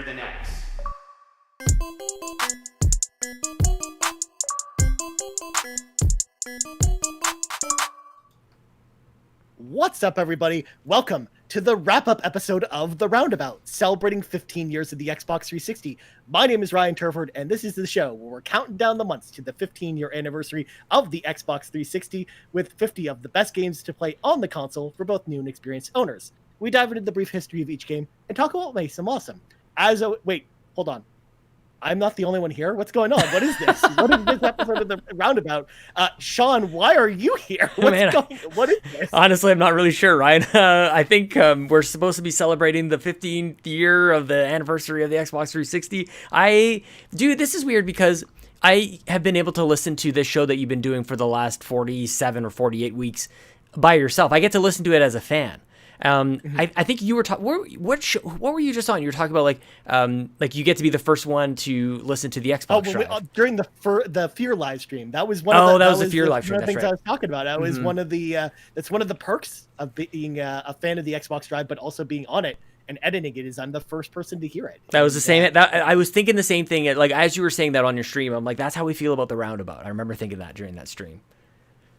greater than X. What's up, everybody? Welcome to the wrap-up episode of The Roundabout, celebrating 15 years of the Xbox 360. My name is Ryan Turford, and this is the show where we're counting down the months to the 15-year anniversary of the Xbox 360 with 50 of the best games to play on the console for both new and experienced owners. We dive into the brief history of each game and talk about what makes them awesome. Wait, hold on. I'm not the only one here. What's going on? What is this? What is this episode of the Roundabout? Sean, why are you here? What is this? Honestly, I'm not really sure, Ryan. I think we're supposed to be celebrating the 15th year of the anniversary of the Xbox 360. This is weird because I have been able to listen to this show that you've been doing for the last 47 or 48 weeks by yourself. I get to listen to it as a fan. I think you were talking. What were you just on? You were talking about like you get to be the first one to listen to the Xbox. During the Fear live stream. That was one. That was the Fear live stream. One of the things right. I was talking about. That was one of the. That's one of the perks of being a fan of the Xbox Drive, but also being on it and editing it. Is I'm the first person to hear it. That was the same. I was thinking the same thing. Like as you were saying that on your stream, I'm like, that's how we feel about the Roundabout. I remember thinking that during that stream.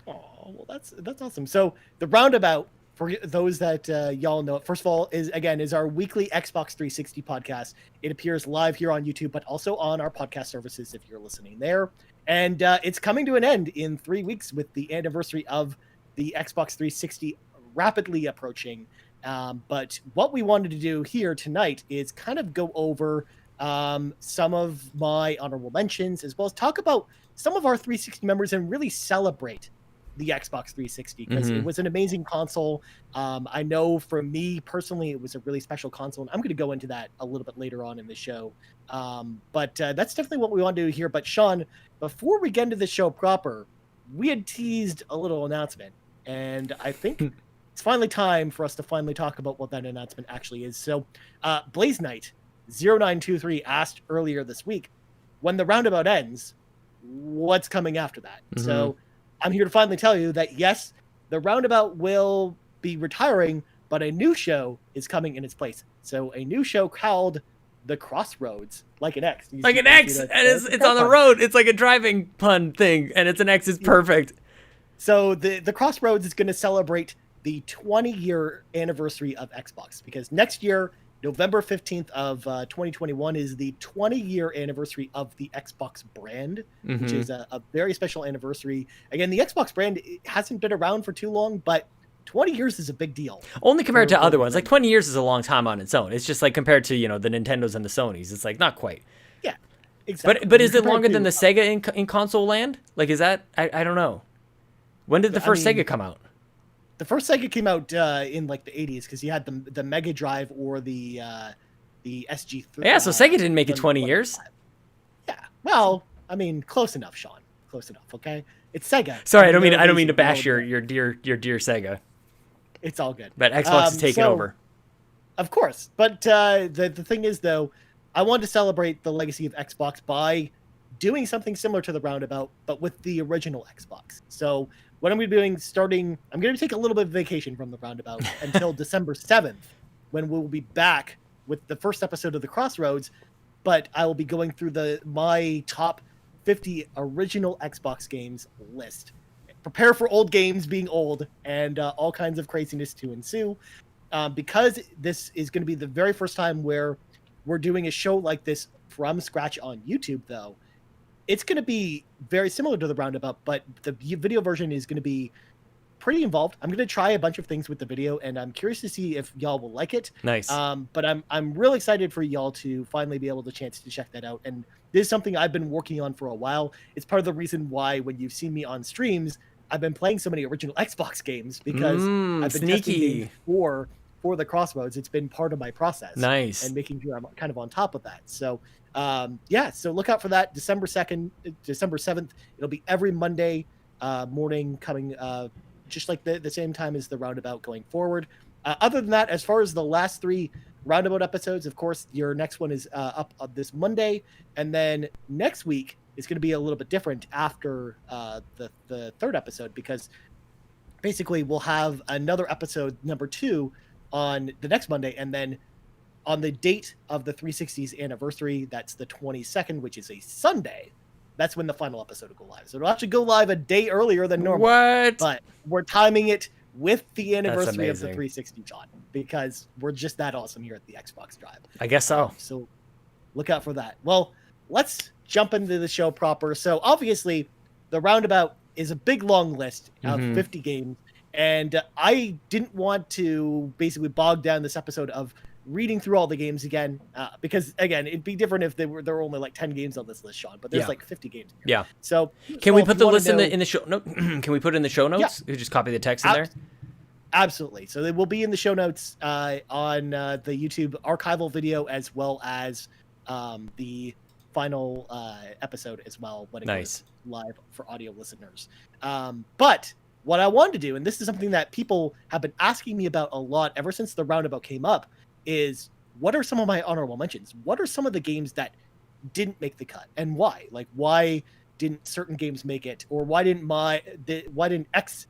Oh well, that's awesome. So the Roundabout, for those that y'all know, first of all, is our weekly Xbox 360 podcast. It appears live here on YouTube, but also on our podcast services if you're listening there. And it's coming to an end in 3 weeks with the anniversary of the Xbox 360 rapidly approaching. But what we wanted to do here tonight is kind of go over some of my honorable mentions, as well as talk about some of our 360 members and really celebrate the Xbox 360 because it was an amazing console. I know for me personally, it was a really special console, and I'm going to go into that a little bit later on in the show. But that's definitely what we want to do here. But Sean, before we get into the show proper, we had teased a little announcement, and I think it's finally time for us to finally talk about what that announcement actually is. So Blaze Knight 0923 asked earlier this week, when the Roundabout ends, what's coming after that? So I'm here to finally tell you that, yes, the Roundabout will be retiring, but a new show is coming in its place. So a new show called The Crossroads, like an X. Like an X, and it's on the road. It's like a driving pun thing, and it's an X. It's perfect. So the Crossroads is going to celebrate the 20-year anniversary of Xbox, because next year, November 15th of 2021 is the 20-year anniversary of the Xbox brand, which is a very special anniversary. Again, the Xbox brand hasn't been around for too long, but 20 years is a big deal. Only compared to other ones. Like 20 years is a long time on its own. It's just like compared to, the Nintendos and the Sonys. It's like not quite. Yeah, exactly. But is it longer than the Sega in console land? Like, is that, I don't know. When did the first Sega come out? The first Sega came out in like the 80s because you had the Mega Drive or the SG3. Yeah, so Sega didn't make it 20 years. Yeah, well, I mean, close enough, Sean. Close enough. Okay, it's Sega. Sorry, I don't mean to bash your dear Sega. It's all good. But Xbox is taking over. Of course, but the thing is, though, I wanted to celebrate the legacy of Xbox by doing something similar to the Roundabout, but with the original Xbox. So what I'm going to be doing I'm going to take a little bit of vacation from the Roundabout until December 7th, when we'll be back with the first episode of The Crossroads, but I will be going through my top 50 original Xbox games list. Prepare for old games being old and all kinds of craziness to ensue. Because this is going to be the very first time where we're doing a show like this from scratch on YouTube, though, it's going to be very similar to the Roundabout, but the video version is going to be pretty involved. I'm going to try a bunch of things with the video, and I'm curious to see if y'all will like it. Nice. But I'm really excited for y'all to finally be able to chance to check that out. And this is something I've been working on for a while. It's part of the reason why when you've seen me on streams, I've been playing so many original Xbox games, because I've been testing games for the Crossroads. It's been part of my process. Nice. And making sure I'm kind of on top of that. So so look out for that December 7th. It'll be every Monday morning, coming just like the same time as the Roundabout going forward. Other than that, as far as the last 3 Roundabout episodes, of course, your next one is up this Monday, and then next week is going to be a little bit different after the third episode, because basically we'll have another episode number 2 on the next Monday, and then on the date of the 360's anniversary, that's the 22nd, which is a Sunday, that's when the final episode will go live. So it'll actually go live a day earlier than normal. What? But we're timing it with the That's anniversary of the amazing. 360, John, because we're just that awesome here at the Xbox Drive. I guess so. So look out for that. Well, let's jump into the show proper. So obviously, the Roundabout is a big, long list of 50 games. And I didn't want to basically bog down this episode of reading through all the games again, because again, it'd be different if there were only like 10 games on this list, Sean. But there's like 50 games here. Yeah. So can we put the list in the show? No, can we put it in the show notes? Yeah. You just copy the text in there. Absolutely. So they will be in the show notes on the YouTube archival video, as well as the final episode as well when it goes live for audio listeners. But what I wanted to do, and this is something that people have been asking me about a lot ever since the Roundabout came up, is what are some of my honorable mentions? What are some of the games that didn't make the cut, and why? Like, why didn't certain games make it, or why didn't X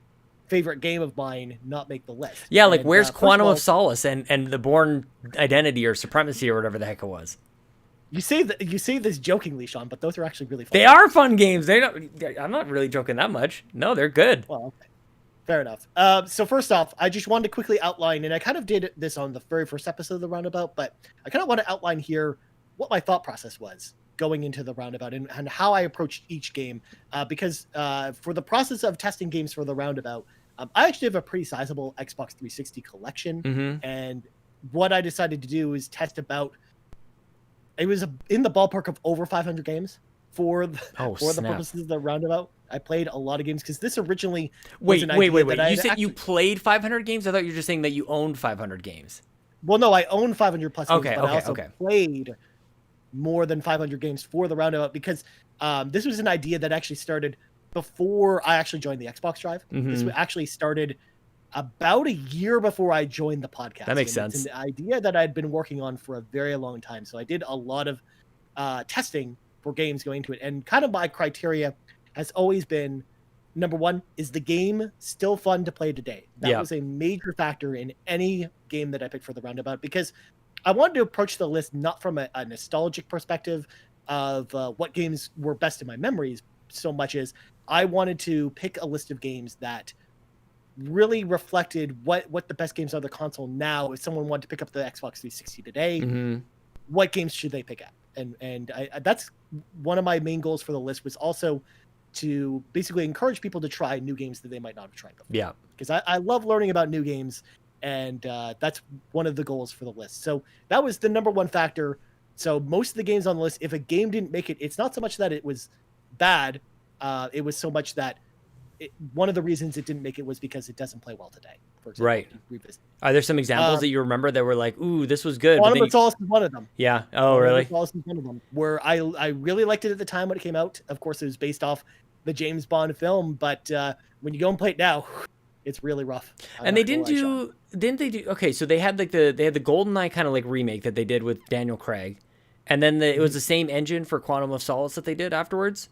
favorite game of mine not make the list? Yeah, like, and, where's Quantum of Solace and the Bourne Identity or Supremacy or whatever the heck it was? You say this jokingly, Sean, but those are actually really fun. They are fun games. I'm not really joking that much. No, they're good. Well, okay. Fair enough. So first off, I just wanted to quickly outline, and I kind of did this on the very first episode of the Roundabout, but I kind of want to outline here what my thought process was going into the Roundabout and how I approached each game, because for the process of testing games for the Roundabout, I actually have a pretty sizable Xbox 360 collection, and what I decided to do is test about. It was in the ballpark of over 500 games for the purposes of the Roundabout. I played a lot of games because this originally was an idea. Wait. You said you played 500 games? I thought you were just saying that you owned 500 games. Well, no, I own 500 plus games, but I also okay. played more than 500 games for the Roundabout because this was an idea that actually started before I actually joined the Xbox Drive. This actually started about a year before I joined the podcast. That makes sense. It's an idea that I'd been working on for a very long time. So I did a lot of testing for games going into it. And kind of my criteria has always been, number one, is the game still fun to play today? That was a major factor in any game that I picked for the Roundabout, because I wanted to approach the list not from a nostalgic perspective of what games were best in my memories, so much as I wanted to pick a list of games that really reflected what the best games are on the console now. If someone wanted to pick up the Xbox 360 today, what games should they pick up? And that's one of my main goals for the list, was also to basically encourage people to try new games that they might not have tried before. Yeah, because I love learning about new games, and that's one of the goals for the list. So that was the number one factor. So most of the games on the list, if a game didn't make it, it's not so much that it was bad, it was so much that one of the reasons it didn't make it was because it doesn't play well today. For example, right. Are there some examples that you remember that were like, ooh, this was good? Quantum of Solace is one of them. Yeah. Oh, really? Quantum of Solace is one of them. Where I really liked it at the time when it came out. Of course, it was based off the James Bond film, but when you go and play it now, it's really rough. And they didn't do? Okay, so they had like the GoldenEye kind of like remake that they did with Daniel Craig, and then it was the same engine for Quantum of Solace that they did afterwards.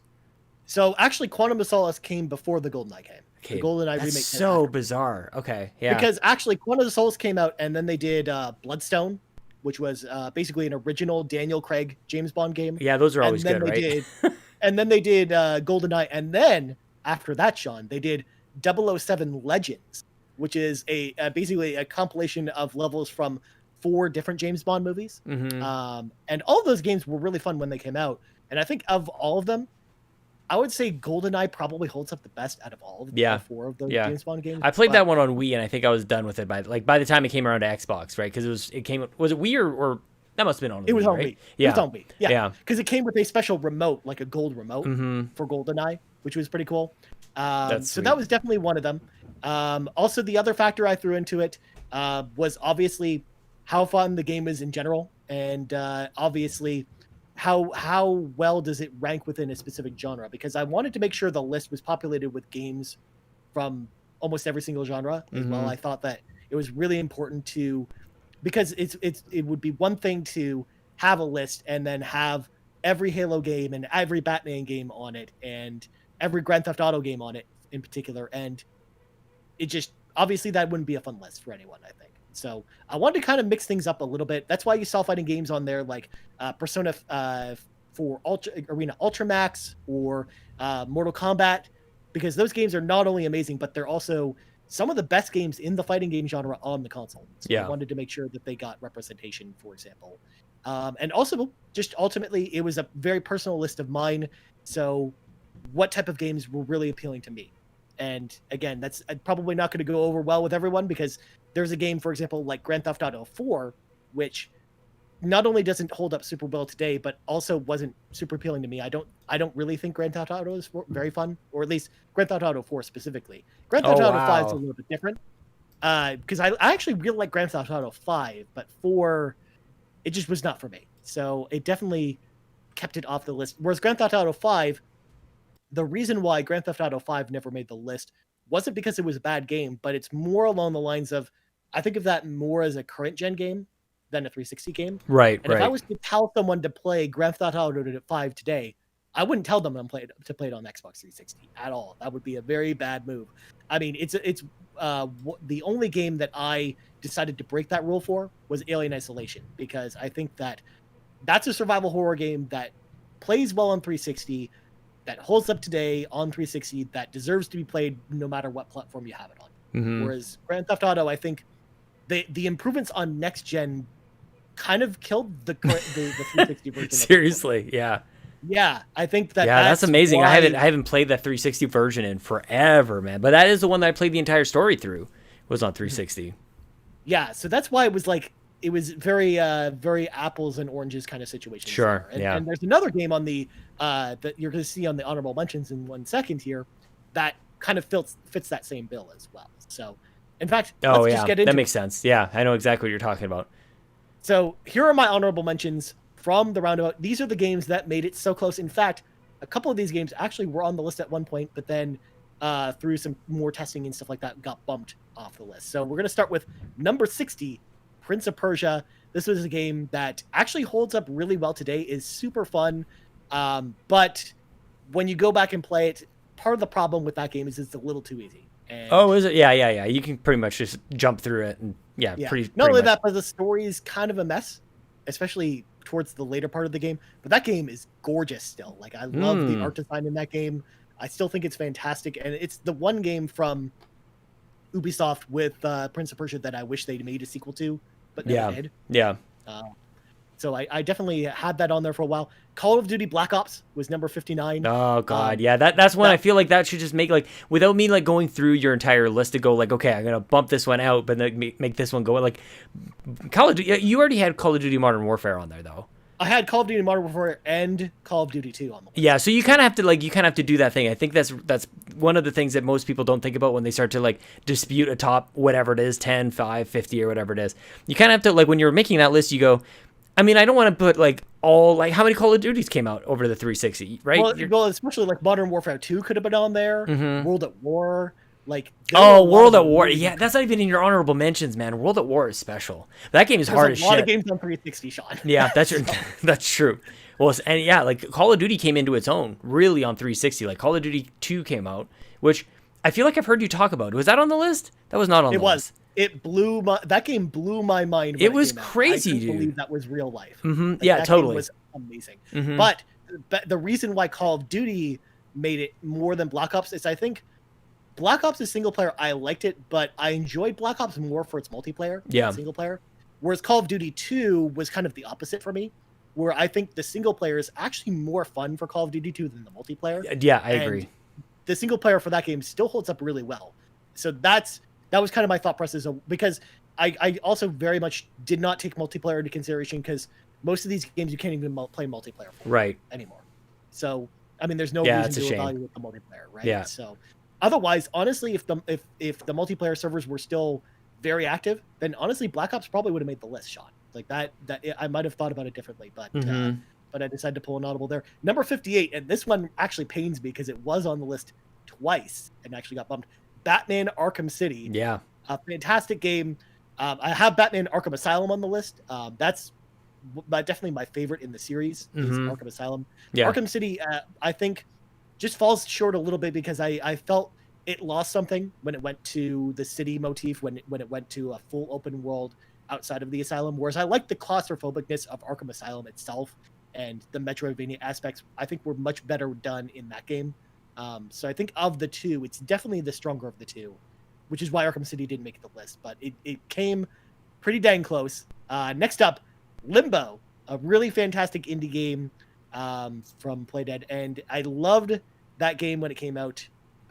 So actually, Quantum of Solace came before the GoldenEye came. Okay, the GoldenEye remake. That's so bizarre. Okay, yeah. Because actually, Quantum of Solace came out, and then they did Bloodstone, which was basically an original Daniel Craig James Bond game. Yeah, those are always good, right? And then they did GoldenEye, and then after that, Sean, they did 007 Legends, which is basically a compilation of levels from 4 different James Bond movies. And all of those games were really fun when they came out. And I think of all of them, I would say GoldenEye probably holds up the best out of all of the 4 of those James Bond games. I played that one on Wii, and I think I was done with it by the time it came around to Xbox, right? Because was it Wii or that must have been on Wii, it was on right? Wii. Yeah. It was on Wii. Yeah. Because it came with a special remote, like a gold remote for GoldenEye, which was pretty cool. So that was definitely one of them. Also, the other factor I threw into it was obviously how fun the game is in general, and obviously how well does it rank within a specific genre, because I wanted to make sure the list was populated with games from almost every single genre as well. I thought that it was really important to, because it would be one thing to have a list and then have every Halo game and every Batman game on it and every Grand Theft Auto game on it in particular, and it just obviously that wouldn't be a fun list for anyone, I think. So I wanted to kind of mix things up a little bit. That's why you saw fighting games on there like Persona for Arena Ultimax or Mortal Kombat, because those games are not only amazing, but they're also some of the best games in the fighting game genre on the console. So I wanted to make sure that they got representation, for example. And also, just ultimately, it was a very personal list of mine. So what type of games were really appealing to me? And again, that's probably not going to go over well with everyone, because there's a game, for example, like Grand Theft Auto 4, which not only doesn't hold up super well today, but also wasn't super appealing to me. I don't really think Grand Theft Auto is very fun, or at least Grand Theft Auto 4 specifically. Grand Theft Auto 5 is a little bit different, because I actually really like Grand Theft Auto 5, but 4, it just was not for me. So it definitely kept it off the list. Whereas Grand Theft Auto 5, the reason why Grand Theft Auto 5 never made the list wasn't because it was a bad game, but it's more along the lines of, I think of that more as a current gen game than a 360 game. Right, and if I was to tell someone to play Grand Theft Auto 5 today, I wouldn't tell them to play it on Xbox 360 at all. That would be a very bad move. I mean, it's the only game that I decided to break that rule for was Alien Isolation, because I think that that's a survival horror game that plays well on 360, that holds up today on 360, that deserves to be played no matter what platform you have it on. Mm-hmm. Whereas Grand Theft Auto, I think the improvements on next gen kind of killed the 360 version. Seriously, yeah. Yeah, I think that's amazing. I haven't played that 360 version in forever, man. But that is the one that I played the entire story through, was on 360. Yeah, so that's why it was like, it was very very apples and oranges kind of situation. Sure, and there's another game on the that you're going to see on the honorable mentions in 1 second here that kind of fits that same bill as well. So, in fact, let's just get into that makes sense. Yeah, I know exactly what you're talking about. So here are my honorable mentions from the Roundabout. These are the games that made it so close. In fact, a couple of these games actually were on the list at one point, but then through some more testing and stuff like that, got bumped off the list. So we're going to start with number 60, Prince of Persia. This was a game that actually holds up really well today, is super fun. But when you go back and play it, part of the problem with that game is it's a little too easy. And is it? Yeah. You can pretty much just jump through it. And pretty Not only much. that, but the story is kind of a mess, especially towards the later part of the game. But that game is gorgeous still. Like, I love the art design in that game. I still think it's fantastic. And it's the one game from Ubisoft with Prince of Persia that I wish they'd made a sequel to, but never did. Yeah. So I definitely had that on there for a while. Call of Duty Black Ops was number 59. Oh God, that's one I feel like that should just make, like, without me like going through your entire list to go like, okay, I'm gonna bump this one out, but then make this one go like Call of Duty. You already had Call of Duty Modern Warfare on there though. I had Call of Duty Modern Warfare and Call of Duty 2 on the list. Yeah, so you kind of have to do that thing. I think that's one of the things that most people don't think about when they start to like dispute a top whatever it is, 10, 5, 50 or whatever it is. You kind of have to, like, when you're making that list, you go, I mean, I don't want to put like all, like, how many Call of Duties came out over the 360, right? Well, especially like Modern Warfare 2 could have been on there. World at War. Like, World at War. Yeah, that's not even in your honorable mentions, man. World at War is special. That game is hard as shit. There's a lot of games on 360, Sean. Yeah, that's true. Well, and yeah, like Call of Duty came into its own really on 360. Like Call of Duty 2 came out, which I feel like I've heard you talk about. Was that on the list? That was not on the list. That game blew my mind. It was crazy, dude. I couldn't believe that was real life. Yeah, totally. Game was amazing. But the reason why Call of Duty made it more than Black Ops is, I think, Black Ops is single player. I liked it, but I enjoyed Black Ops more for its multiplayer than single player. Whereas Call of Duty 2 was kind of the opposite for me, where I think the single player is actually more fun for Call of Duty 2 than the multiplayer. Yeah, I agree. The single player for that game still holds up really well. So that was kind of my thought process, because I also very much did not take multiplayer into consideration, because most of these games you can't even play multiplayer for anymore. So, I mean, there's no reason to evaluate the multiplayer, right? Yeah. So, otherwise, honestly, if the multiplayer servers were still very active, then honestly, Black Ops probably would have made the list, Sean. Like that I might have thought about it differently, but I decided to pull an audible there. Number 58, and this one actually pains me because it was on the list twice and actually got bumped. Batman Arkham City. Yeah. A fantastic game. I have Batman Arkham Asylum on the list. That's definitely my favorite in the series is Arkham Asylum. Yeah. Arkham City, I think, just falls short a little bit because I felt it lost something when it went to the city motif, when it went to a full open world outside of the Asylum. Whereas I like the claustrophobicness of Arkham Asylum itself, and the Metroidvania aspects, I think, were much better done in that game. So I think of the two, it's definitely the stronger of the two, which is why Arkham City didn't make the list. But it came pretty dang close. Next up, Limbo, a really fantastic indie game from Playdead, and I loved that game when it came out,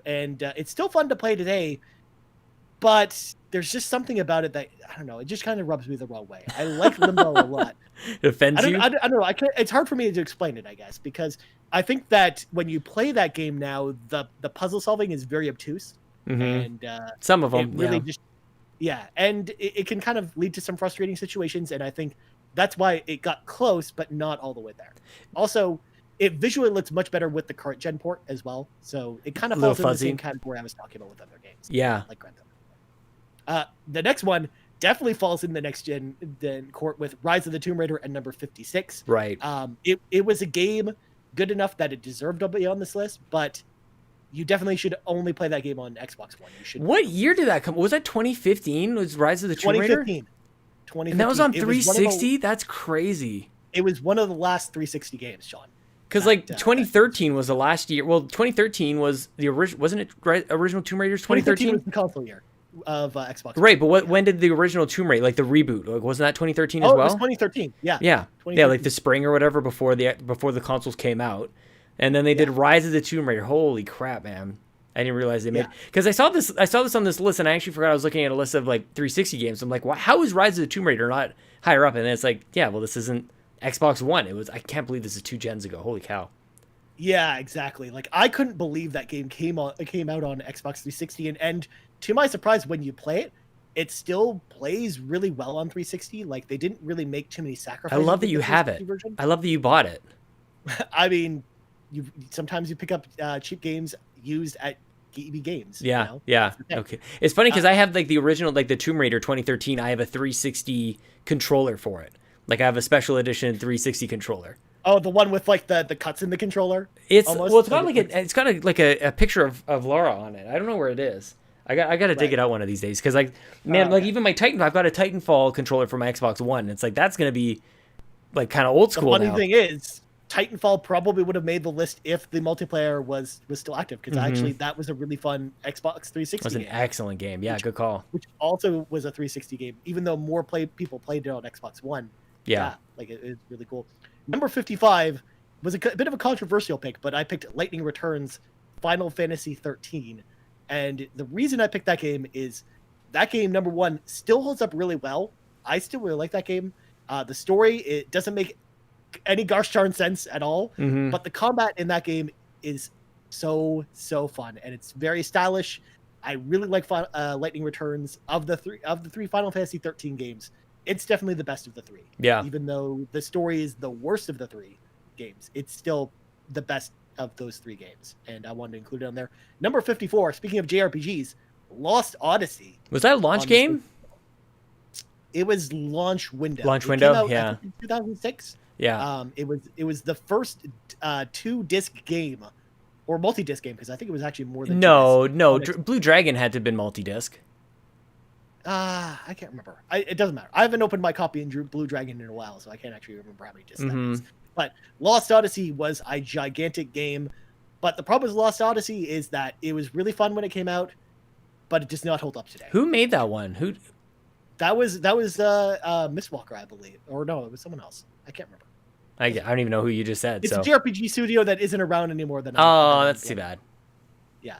and it's still fun to play today, but there's just something about it that, I don't know, it just kind of rubs me the wrong way. I like Limbo a lot. It offends you? I don't know. It's hard for me to explain it, I guess, because I think that when you play that game now, the puzzle solving is very obtuse, and some of them really and it can kind of lead to some frustrating situations, and I think that's why it got close, but not all the way there. Also, it visually looks much better with the current gen port as well, so it kind of falls in the same category I was talking about with other games. Yeah, like Crackdown. The next one definitely falls in the next gen court with Rise of the Tomb Raider at number 56. Right. It was a game good enough that it deserved to be on this list, but you definitely should only play that game on Xbox One. You should. What year did that come? Was that 2015? Was Rise of the Tomb Raider? 2015. And that was on 360? That's crazy. It was one of the last 360 games, Sean. Because 2013 was the last year. Well, 2013 was the original, wasn't it? Right, original Tomb Raiders. 2013 was the console year of Xbox. Right, but when did the original Tomb Raider, like the reboot, wasn't that 2013 as well? It was 2013. Yeah. Yeah, like the spring or whatever before the consoles came out, and then they did Rise of the Tomb Raider. Holy crap, man! I didn't realize they made, because I saw this on this list, and I actually forgot I was looking at a list of like 360 games. I'm like, how is Rise of the Tomb Raider not higher up? And then it's like, well, this isn't Xbox One. It was. I can't believe this is 2 gens ago. Holy cow! Yeah, exactly. Like, I couldn't believe that game came out on Xbox 360, and to my surprise, when you play it, it still plays really well on 360. Like, they didn't really make too many sacrifices. I love that you have it. Version. I love that you bought it. I mean, sometimes you pick up cheap games used at EB Games. Yeah, you know? yeah. Okay. It's funny because I have like the original, like the Tomb Raider 2013. I have a 360 controller for it. Like I have a special edition 360 controller. Oh, the one with like the cuts in the controller. It's got like a picture of Laura on it. I don't know where it is. I got to dig it out one of these days, because like, man, even my Titan, I've got a Titanfall controller for my Xbox One. And it's like that's gonna be like kind of old school. The funny thing is, Titanfall probably would have made the list if the multiplayer was still active, because actually that was a really fun Xbox 360 game. It was an excellent game. Yeah, good call. Which also was a 360 game, even though more people played it on Xbox One. Yeah, like it's really cool. Number 55 was a bit of a controversial pick, but I picked Lightning Returns Final Fantasy 13. And the reason I picked that game is that game, number one, still holds up really well. I still really like that game. The story, it doesn't make any gosh darn sense at all, but the combat in that game is so fun, and it's very stylish. I really like Lightning Returns. Of the three Final Fantasy 13 games, it's definitely the best of the 3. Yeah. Even though the story is the worst of the 3 games, it's still the best of those 3 games, and I wanted to include it on there. Number 54, speaking of JRPGs, Lost Odyssey. Was that a launch game? It was launch window. Launch window, yeah. In 2006. Yeah. It was the first 2-disc game, or multi-disc game, because I think it was actually more than No. Blue Dragon had to have been multi-disc. I can't remember. It doesn't matter. I haven't opened my copy in Blue Dragon in a while, so I can't actually remember how many discs that is. But Lost Odyssey was a gigantic game. But the problem with Lost Odyssey is that it was really fun when it came out, but it does not hold up today. Who made that one? Who? That was Mistwalker, I believe. Or no, it was someone else. I can't remember. I don't even know who you just said. It's a JRPG studio that isn't around anymore. That's too bad. Yeah.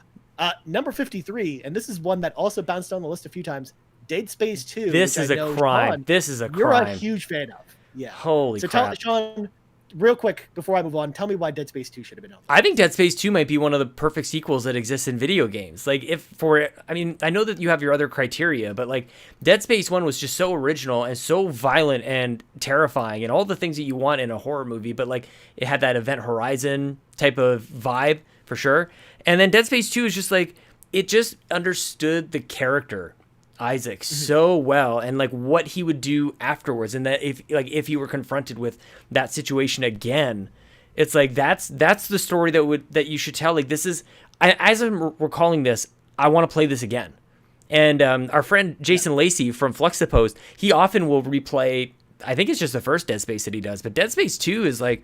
Number 53, and this is one that also bounced on the list a few times, Dead Space 2. This is a crime. Sean, this is a crime. You're a huge fan of. Yeah. Holy crap. Sean, real quick, before I move on, tell me why Dead Space 2 should have been on. I think Dead Space 2 might be one of the perfect sequels that exists in video games. Like, I know that you have your other criteria, but like Dead Space 1 was just so original and so violent and terrifying and all the things that you want in a horror movie, but like it had that Event Horizon type of vibe for sure. And then Dead Space 2 is just like, it just understood the character Isaac so well, and like what he would do afterwards, and that if he were confronted with that situation again, it's like that's the story that you should tell. Like, this is, as I'm recalling this, I want to play this again. And our friend Jason Lacey from Fluxapost, he often will replay, I think it's just the first Dead Space that he does, but Dead Space 2 is like,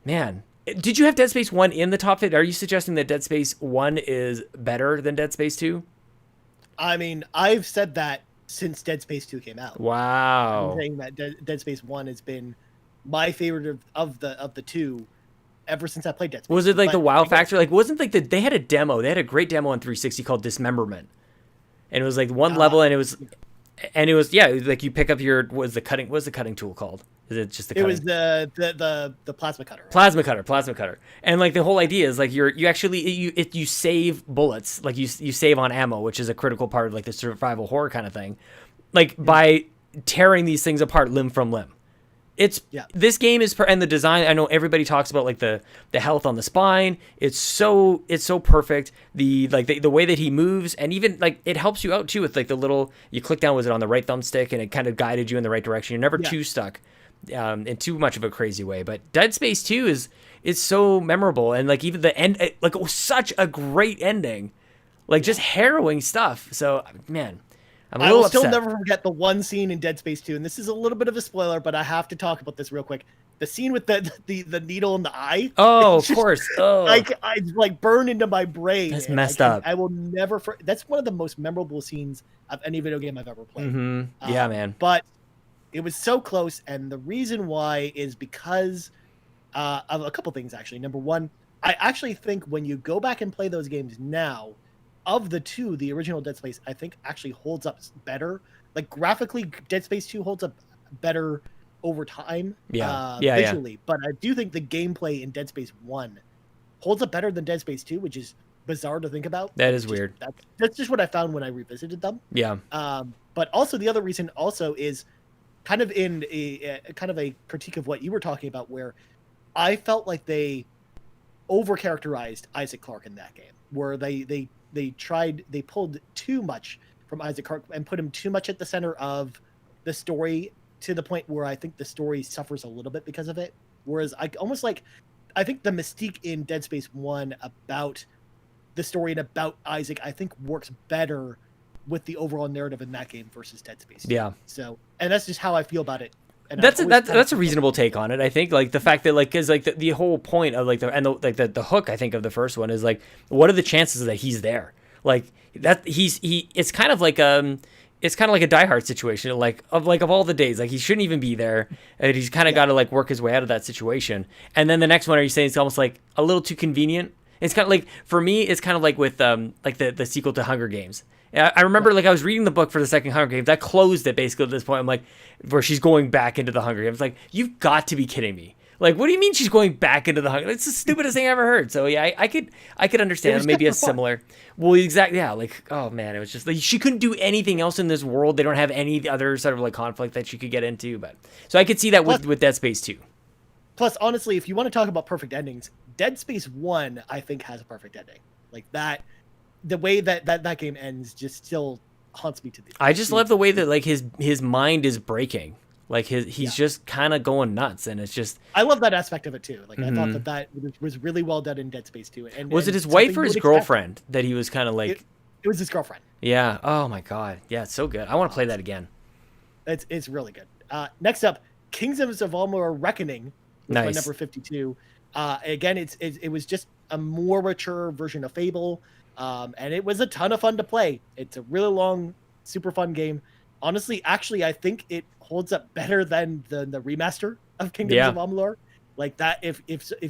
man, did you have Dead Space 1 in the top 50? Are you suggesting that Dead Space 1 is better than Dead Space 2? I mean, I've said that since Dead Space 2 came out. Wow. I'm saying that Dead Space 1 has been my favorite of the two ever since I played Dead Space. Was it like the wow factor? Like, wasn't like they had a demo. They had a great demo on 360 called Dismemberment. And it was like one level, and it was like you pick up your what's the cutting tool called? Is it just the cutting? It was the plasma cutter. Right? Plasma cutter. And like the whole idea is like you save bullets, like you save on ammo, which is a critical part of like the survival horror kind of thing. Like by tearing these things apart limb from limb. This game is and the design, I know everybody talks about like the health on the spine. It's so perfect. The way that he moves, and even like it helps you out too with like the little, you click down, was it on the right thumbstick, and it kind of guided you in the right direction. You're never too stuck in too much of a crazy way. But Dead Space 2 is so memorable, and like even the end, like it was such a great ending, like just harrowing stuff. So man, I will still never forget the one scene in Dead Space 2, and this is a little bit of a spoiler, but I have to talk about this real quick. The scene with the needle in the eye. Oh, of course. Oh, I like burned into my brain. That's messed up. I will never. That's one of the most memorable scenes of any video game I've ever played. Mm-hmm. Yeah, man. But it was so close, and the reason why is because of a couple things. Actually, number one, I actually think when you go back and play those games now, of the two, the original Dead Space, I think actually holds up better. Like graphically, Dead Space 2 holds up better over time, visually. But I do think the gameplay in Dead Space 1 holds up better than Dead Space 2, which is bizarre to think about. That is weird. That's just what I found when I revisited them. Yeah. But also the other reason also is kind of in a critique of what you were talking about, where I felt like they over-characterized Isaac Clarke in that game, where they pulled too much from Isaac Clarke and put him too much at the center of the story, to the point where I think the story suffers a little bit because of it. Whereas I think the mystique in Dead Space 1 about the story and about Isaac, I think works better with the overall narrative in that game versus Dead Space 2. Yeah. So, and that's just how I feel about it. And that's a reasonable take on it. I think like the fact that like, cause like the whole point of like the hook, I think, of the first one is like, what are the chances that he's there? Like that it's kind of like a Die Hard situation, like of all the days, like he shouldn't even be there, and he's kind of got to like work his way out of that situation. And then the next one, are you saying it's almost like a little too convenient? It's kind of like, for me, it's kind of like with like the sequel to Hunger Games. I remember like I was reading the book for the second Hunger Games. I closed it basically at this point. I'm like, where she's going back into the Hunger Games. Like, you've got to be kidding me. Like, what do you mean she's going back into the Hunger? It's the stupidest thing I ever heard. So yeah, I could understand maybe a similar. Well, exactly. Yeah. Like, oh man, it was just like she couldn't do anything else in this world. They don't have any other sort of like conflict that she could get into. But so I could see that with Dead Space 2. Plus, honestly, if you want to talk about perfect endings, Dead Space 1, I think, has a perfect ending. Like that, the way that game ends just still haunts me to the. I just love the way that like his mind is breaking. Like he's just kind of going nuts, and it's just. I love that aspect of it too. Like I thought that was really well done in Dead Space 2. And was it his wife or his girlfriend that he was kind of like? It was his girlfriend. Yeah. Oh my god. Yeah, it's so good. I want to play that again. It's really good. Next up, Kingdoms of Amalur: Reckoning. Nice. My number 52. Again, it was just a more mature version of Fable, and it was a ton of fun to play. It's a really long, super fun game. Honestly, actually, I think it holds up better than the remaster of Kingdoms of Amalur. Like that, if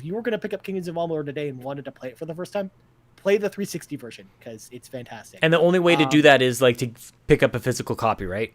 you were going to pick up Kingdoms of Amalur today and wanted to play it for the first time, play the 360 version because it's fantastic. And the only way to do that is like to pick up a physical copy, right?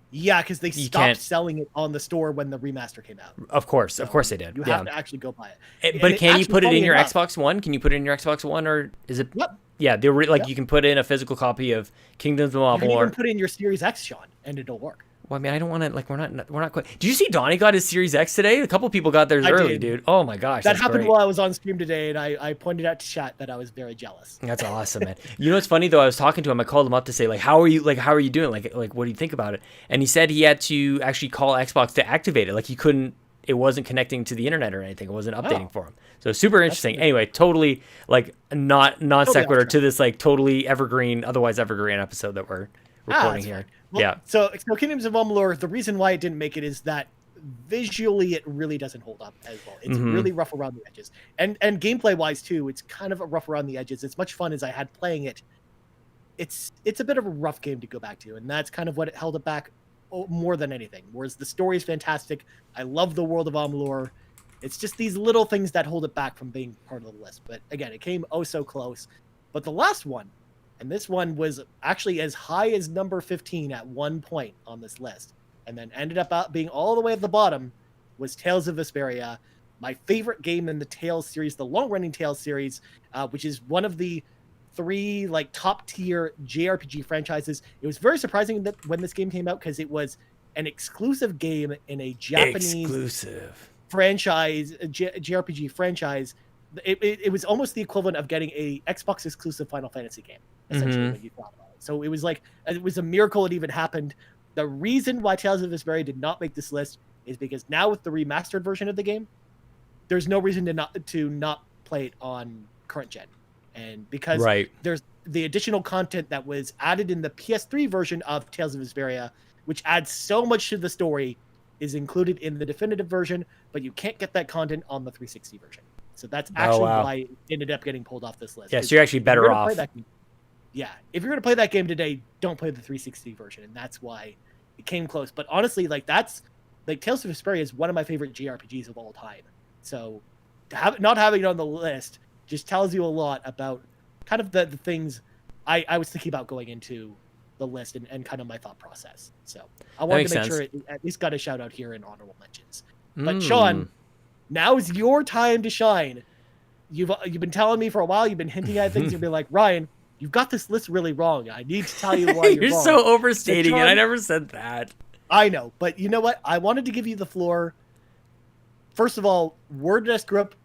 Yeah, because they stopped selling it on the store when the remaster came out. Of course they did. You have to actually go buy it. But can you put it in your Xbox One? Can you put it in your Xbox One, or is it? Yep. Yeah, you can put in a physical copy of Kingdoms of Amalur. You can even put it in your Series X, Sean, and it'll work. Well, I mean, I don't want to, like, we're not quite. Did you see Donnie got his Series X today? A couple people got theirs early, dude. Oh my gosh. That happened while I was on stream today, and I pointed out to chat that I was very jealous. That's awesome, man. You know what's funny though? I was talking to him. I called him up to say, like, how are you doing? Like, what do you think about it? And he said he had to actually call Xbox to activate it. Like, he couldn't. it wasn't connecting to the internet or anything. It wasn't updating for him. So super interesting. Anyway, totally like not non sequitur to this like totally otherwise evergreen episode that we're recording here. Well, so Kingdoms of Amalur, the reason why it didn't make it is that visually it really doesn't hold up as well. It's really rough around the edges, and gameplay wise too, it's kind of rough around the edges. As much fun as I had playing it, it's a bit of a rough game to go back to, and that's kind of what it held it back more than anything. Whereas the story is fantastic. I love the world of Amalur. It's just these little things that hold it back from being part of the list. But again, it came oh so close. But the last one, and this one was actually as high as number 15 at one point on this list, and then ended up being all the way at the bottom, was Tales of Vesperia, my favorite game in the Tales series, the long-running Tales series, which is one of the 3 like top-tier JRPG franchises. It was very surprising that when this game came out, because it was an exclusive game in a Japanese franchise, JRPG franchise. It was almost the equivalent of getting a Xbox exclusive Final Fantasy game, essentially, when you thought about it. So it was like, it was a miracle it even happened. The reason why Tales of Vesperia did not make this list is because now with the remastered version of the game, there's no reason to not play it on current gen. And because there's the additional content that was added in the PS3 version of Tales of Vesperia, which adds so much to the story, is included in the definitive version, but you can't get that content on the 360 version. So that's actually why it ended up getting pulled off this list. Yeah, so you're actually better off. Yeah, if you're going to play that game today, don't play the 360 version, and that's why it came close. But honestly, like Tales of Vesperia is one of my favorite JRPGs of all time. So not having it on the list just tells you a lot about kind of the things I was thinking about going into the list and kind of my thought process. So I wanted to make sure it at least got a shout out here in honorable mentions. But Sean, now is your time to shine. You've been telling me for a while, you've been hinting at things, you've been like, Ryan, you've got this list really wrong. I need to tell you why you're wrong. So overstating it. I never said that. I know, but you know what? I wanted to give you the floor. First of all, where did I screw up?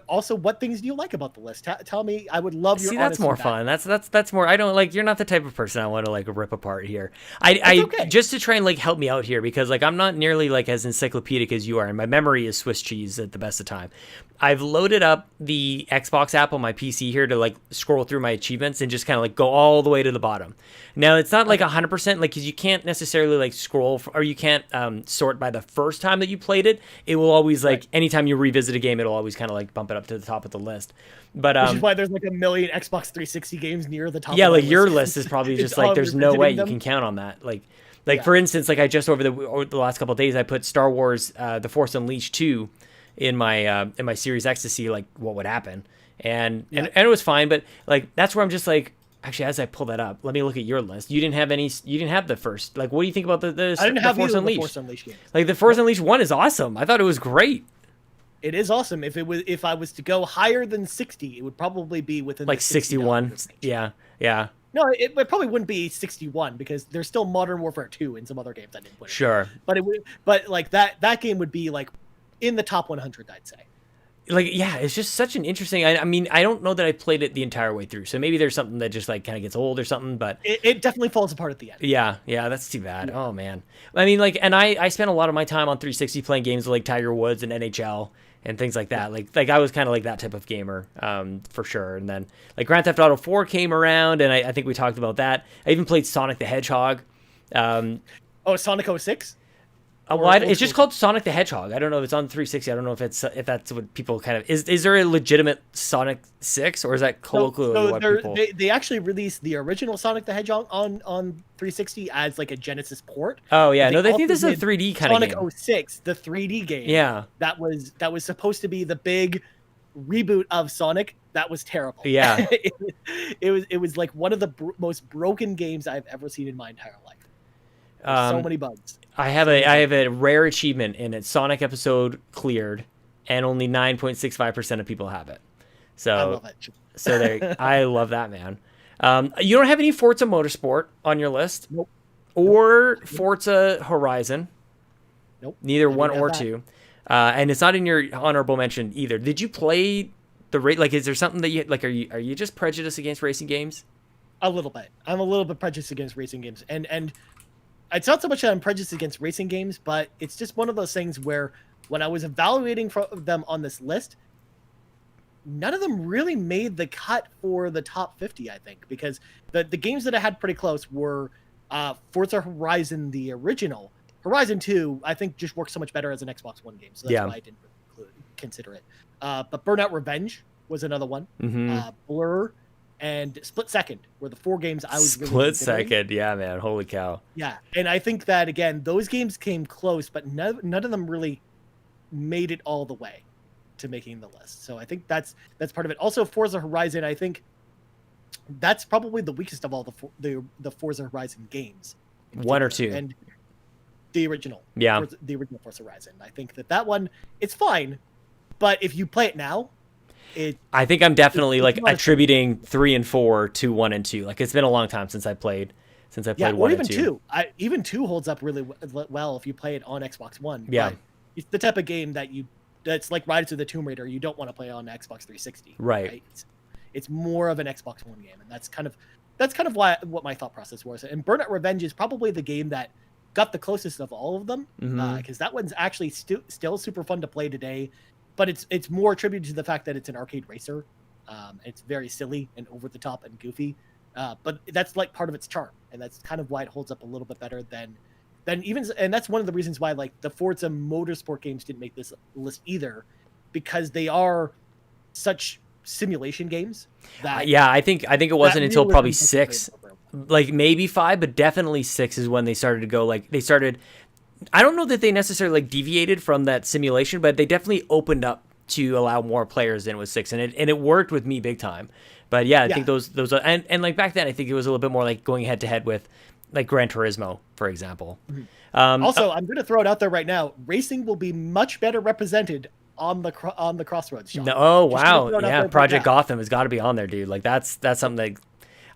Also, what things do you like about the list? Tell me. I would love your. See, that's more fun. That's more. I don't like. You're not the type of person I want to like rip apart here. Okay. Just to try and like help me out here, because like I'm not nearly like as encyclopedic as you are, and my memory is Swiss cheese at the best of time. I've loaded up the Xbox app on my PC here to like scroll through my achievements and just kind of like go all the way to the bottom. Now it's not like 100%, like, because you can't necessarily like scroll or you can't sort by the first time that you played it. It will always like anytime you revisit a game, it'll always kind of like bump it up to the top of the list. But which is why there's like a million Xbox 360 games near the top. Yeah, of like the your list. list is probably just like there's no way you can count on that. Like for instance, like I just over the last couple of days, I put Star Wars The Force Unleashed 2 in my Series X to see like what would happen, and it was fine. But like that's where I'm just like, actually, as I pull that up, let me look at your list. You didn't have the first. Like, what do you think about the I didn't have Force Unleashed? The Force Unleashed games. Like the Force Unleashed 1 is awesome. I thought it was great. It is awesome. If I was to go higher than 60, it would probably be within like the 61. Yeah. No, it probably wouldn't be 61 because there's still Modern Warfare 2 and some other games I didn't put. Sure. But like that game would be like in the top 100, I'd say. Like, yeah, it's just such an interesting. I mean, I don't know that I played it the entire way through, so maybe there's something that just like kind of gets old or something. But it definitely falls apart at the end. Yeah, that's too bad. Yeah. Oh man, I mean, like, and I spent a lot of my time on 360 playing games like Tiger Woods and NHL and things like that. Like I was kind of like that type of gamer, for sure. And then like Grand Theft Auto 4 came around, and I think we talked about that. I even played Sonic the Hedgehog. Sonic 06? It's just called Sonic the Hedgehog. I don't know if it's on 360. I don't know if that's what people kind of is there a legitimate Sonic 6, or is that colloquially what people? They actually released the original Sonic the Hedgehog on 360 as like a Genesis port. Oh yeah, no, they think this is a 3D kind of game. Sonic 06, the 3D game. Yeah, that was supposed to be the big reboot of Sonic. That was terrible. Yeah, it was like one of the most broken games I've ever seen in my entire life. So many bugs. I have a rare achievement in it. Sonic episode cleared, and only 9.65% of people have it. So I love it. So I love that, man. You don't have any Forza Motorsport on your list? Nope. Or Forza Horizon? Nope. Neither one or two. And it's not in your honorable mention either. Did you play the rate? Like, is there something that you like? Are you just prejudiced against racing games? A little bit. I'm a little bit prejudiced against racing games, and it's not so much that I'm prejudiced against racing games, but it's just one of those things where when I was evaluating them on this list, none of them really made the cut for the top 50, I think, because the games that I had pretty close were Forza Horizon, the original. Horizon 2, I think, just works so much better as an Xbox One game, so that's why I didn't consider it. But Burnout Revenge was another one. Blur and Split Second were the 4 games I was really Split Second, yeah, man, holy cow. Yeah, and I think that, again, those games came close, but none of them really made it all the way to making the list. So I think that's part of it. Also, Forza Horizon, I think that's probably the weakest of all the Forza Horizon games. 1 or 2. And the original. Yeah. The original Forza Horizon. I think that one, it's fine, but if you play it now, I think I'm definitely like attributing 3 and 4 to 1 and 2. Like, it's been a long time since I played 1 and 2. Even 2 holds up really well if you play it on Xbox One. Yeah. But it's the type of game that's like Rise of the Tomb Raider. You don't want to play on Xbox 360. Right. It's more of an Xbox One game, and that's kind of what my thought process was. And Burnout Revenge is probably the game that got the closest of all of them, because that one's actually still super fun to play today, but it's more attributed to the fact that it's an arcade racer. It's very silly and over the top and goofy, but that's like part of its charm, and that's kind of why it holds up a little bit better than even. And that's one of the reasons why like the Forza Motorsport games didn't make this list either, because they are such simulation games. I think it wasn't until probably 6, like maybe 5, but definitely 6 is when they started to go like they started. I don't know that they necessarily like deviated from that simulation, but they definitely opened up to allow more players than with 6, and it worked with me big time. But yeah, I think those and like back then I think it was a little bit more like going head to head with like Gran Turismo, for example. Also, I'm going to throw it out there right now. Racing will be much better represented on the Crossroads, Sean. No, oh wow, yeah, Project Gotham has got to be on there, dude. Like that's something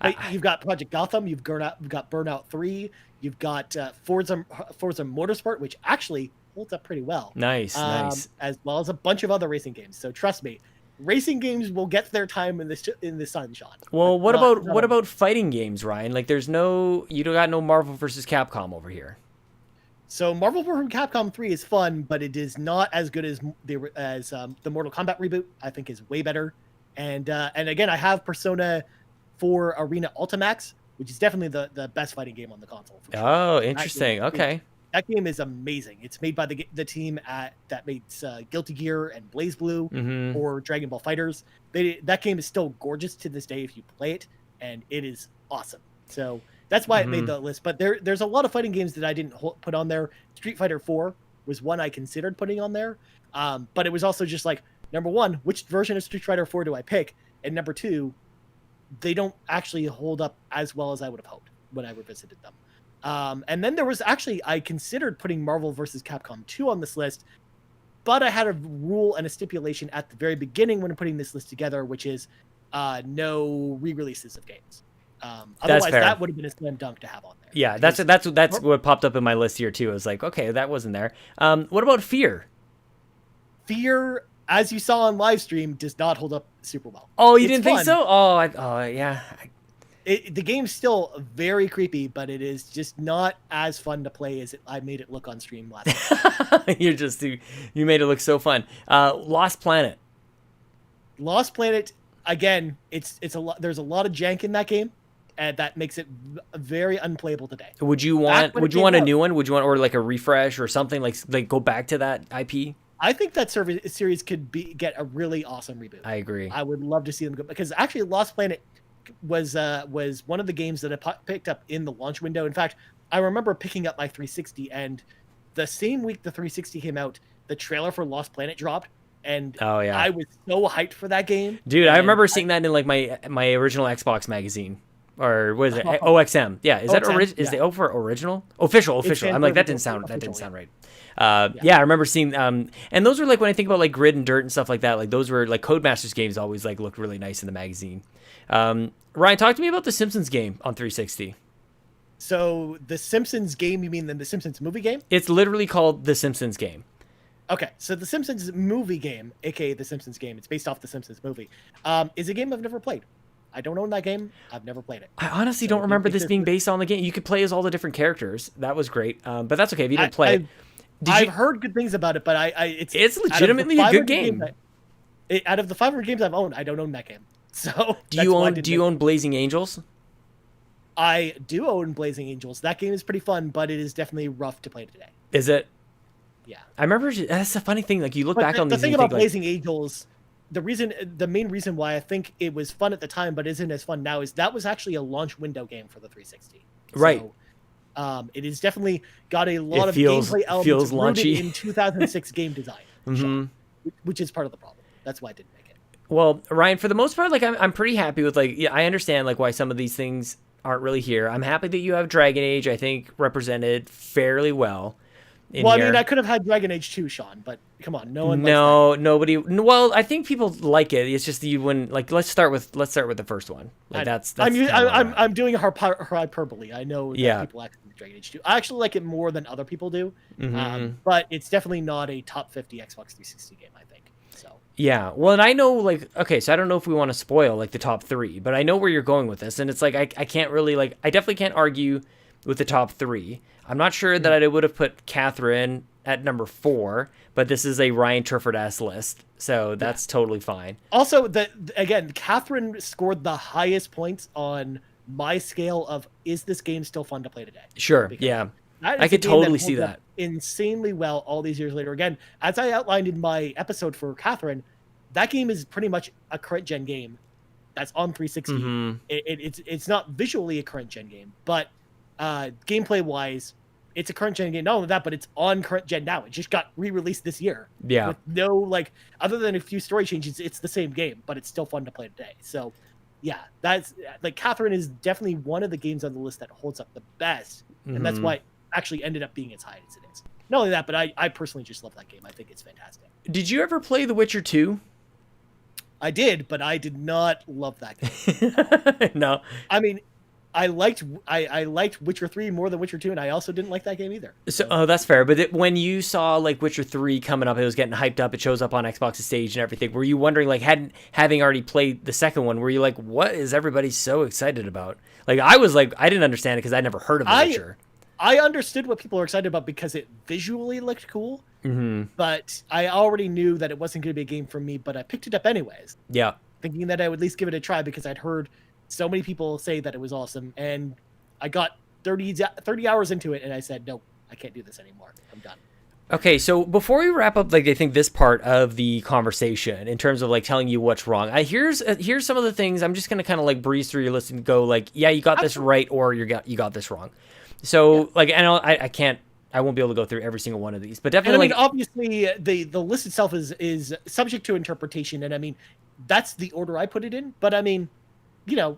that you've got Project Gotham, you've got Burnout 3, you've got Forza Motorsport, which actually holds up pretty well. Nice. As well as a bunch of other racing games. So trust me, racing games will get their time in the sun, Sean. Well, what about fighting games, Ryan? Like, you don't got no Marvel versus Capcom over here. So Marvel vs. Capcom 3 is fun, but it is not as good as the Mortal Kombat reboot. I think is way better. And again, I have Persona 4 Arena Ultimax, which is definitely the best fighting game on the console. For sure. Oh, interesting. Okay. That game is amazing. It's made by the team that makes Guilty Gear and BlazBlue or Dragon Ball Fighters. That game is still gorgeous to this day if you play it, and it is awesome. So that's why it made the list. But there's a lot of fighting games that I didn't put on there. Street Fighter 4 was one I considered putting on there, but it was also just like, number one, which version of Street Fighter 4 do I pick? And number two, they don't actually hold up as well as I would have hoped when I revisited them. And then there was actually, I considered putting Marvel vs. Capcom 2 on this list, but I had a rule and a stipulation at the very beginning when putting this list together, which is no re-releases of games. Otherwise, that would have been a slam dunk to have on there. Yeah, that's what popped up in my list here too. I was like, okay, that wasn't there. What about Fear? Fear, as you saw on live stream, does not hold up super well. Oh, you didn't think so? Yeah. The game's still very creepy, but it is just not as fun to play as I made it look on stream last night. You made it look so fun. Lost Planet, again, it's a lot. There's a lot of jank in that game, and that makes it very unplayable today. Would you want a new one? Would you want or like a refresh or something like go back to that IP? I think that series could get a really awesome reboot. I agree. I would love to see them go, because actually Lost Planet was one of the games that I picked up in the launch window. In fact, I remember picking up my 360, and the same week the 360 came out, the trailer for Lost Planet dropped, and I was so hyped for that game. Dude, I remember seeing that in like my original Xbox magazine. Or what is it? OXM. Yeah, is that is the O for original? Official. I'm like, that didn't sound right. Yeah, I remember seeing and those were like, when I think about like Grid and Dirt and stuff like that, like those were like Codemasters games always like looked really nice in the magazine. Ryan, talk to me about the Simpsons game on 360. So the Simpsons game, you mean the Simpsons movie game? It's literally called the Simpsons game. Okay, so the Simpsons movie game, aka the Simpsons game, it's based off the Simpsons movie, is a game I've never played. I don't own that game. I've never played it. I honestly don't remember this being based on the game. You could play as all the different characters. That was great, but that's okay if you didn't play it. I've heard good things about it, but it's legitimately a good game. Out of the 500 games I've owned, I don't own that game. So do you own Blazing Angels? I do own Blazing Angels. That game is pretty fun, but it is definitely rough to play today. Is it? Yeah. I remember that's a funny thing. Like you look back on the these thing and about think, Blazing Angels, the main reason why I think it was fun at the time but isn't as fun now is that was actually a launch window game for the 360. Right. So, it has definitely got a lot of gameplay elements rooted in 2006 game design, which is part of the problem. That's why I didn't make it. Well, Ryan, for the most part, like I'm pretty happy with I understand like why some of these things aren't really here. I'm happy that you have Dragon Age, I think, represented fairly well. Well, I mean, I could have had Dragon Age 2, Sean, but come on, nobody. Well, I think people like it. It's just you wouldn't like. Let's start with the first one. Like that's I'm doing hyperbole. I know that people actually like Dragon Age 2. I actually like it more than other people do, but it's definitely not a top 50 Xbox 360 game, I think. So yeah, well, and I know so I don't know if we want to spoil like the top 3, but I know where you're going with this, and it's like I can't really I definitely can't argue with the top 3. I'm not sure that I would have put Catherine at number 4, but this is a Ryan Turford-esque list, so that's totally fine. Also, again, Catherine scored the highest points on my scale of is this game still fun to play today? Sure, yeah. I could totally see that. Insanely well all these years later. Again, as I outlined in my episode for Catherine, that game is pretty much a current gen game that's on 360. It's not visually a current gen game, but gameplay wise, it's a current gen game. Not only that, but it's on current gen now. It just got re-released this year. Yeah. With no other than a few story changes, it's the same game, but it's still fun to play today. So, yeah, that's Catherine is definitely one of the games on the list that holds up the best, and that's why it actually ended up being as high as it is. Not only that, but I personally just love that game. I think it's fantastic. Did you ever play The Witcher 2? I did, but I did not love that game. No. I mean, I liked Witcher 3 more than Witcher 2, and I also didn't like that game either. So that's fair. But when you saw Witcher 3 coming up, it was getting hyped up. It shows up on Xbox's stage and everything. Were you wondering having already played the second one? Were you like, what is everybody so excited about? I was I didn't understand it because I never heard of The Witcher. I understood what people were excited about because it visually looked cool. But I already knew that it wasn't going to be a game for me. But I picked it up anyways. Yeah, thinking that I would at least give it a try because I'd heard so many people say that it was awesome, and I got 30 hours into it, and I said, nope, I can't do this anymore. I'm done. Okay, so before we wrap up, I think this part of the conversation in terms of telling you what's wrong, here's some of the things. I'm just gonna kind of breeze through your list and go yeah, you got this right, or you got this wrong. So I won't be able to go through every single one of these, but definitely. And I mean, obviously, the list itself is subject to interpretation, and I mean, that's the order I put it in. But I mean,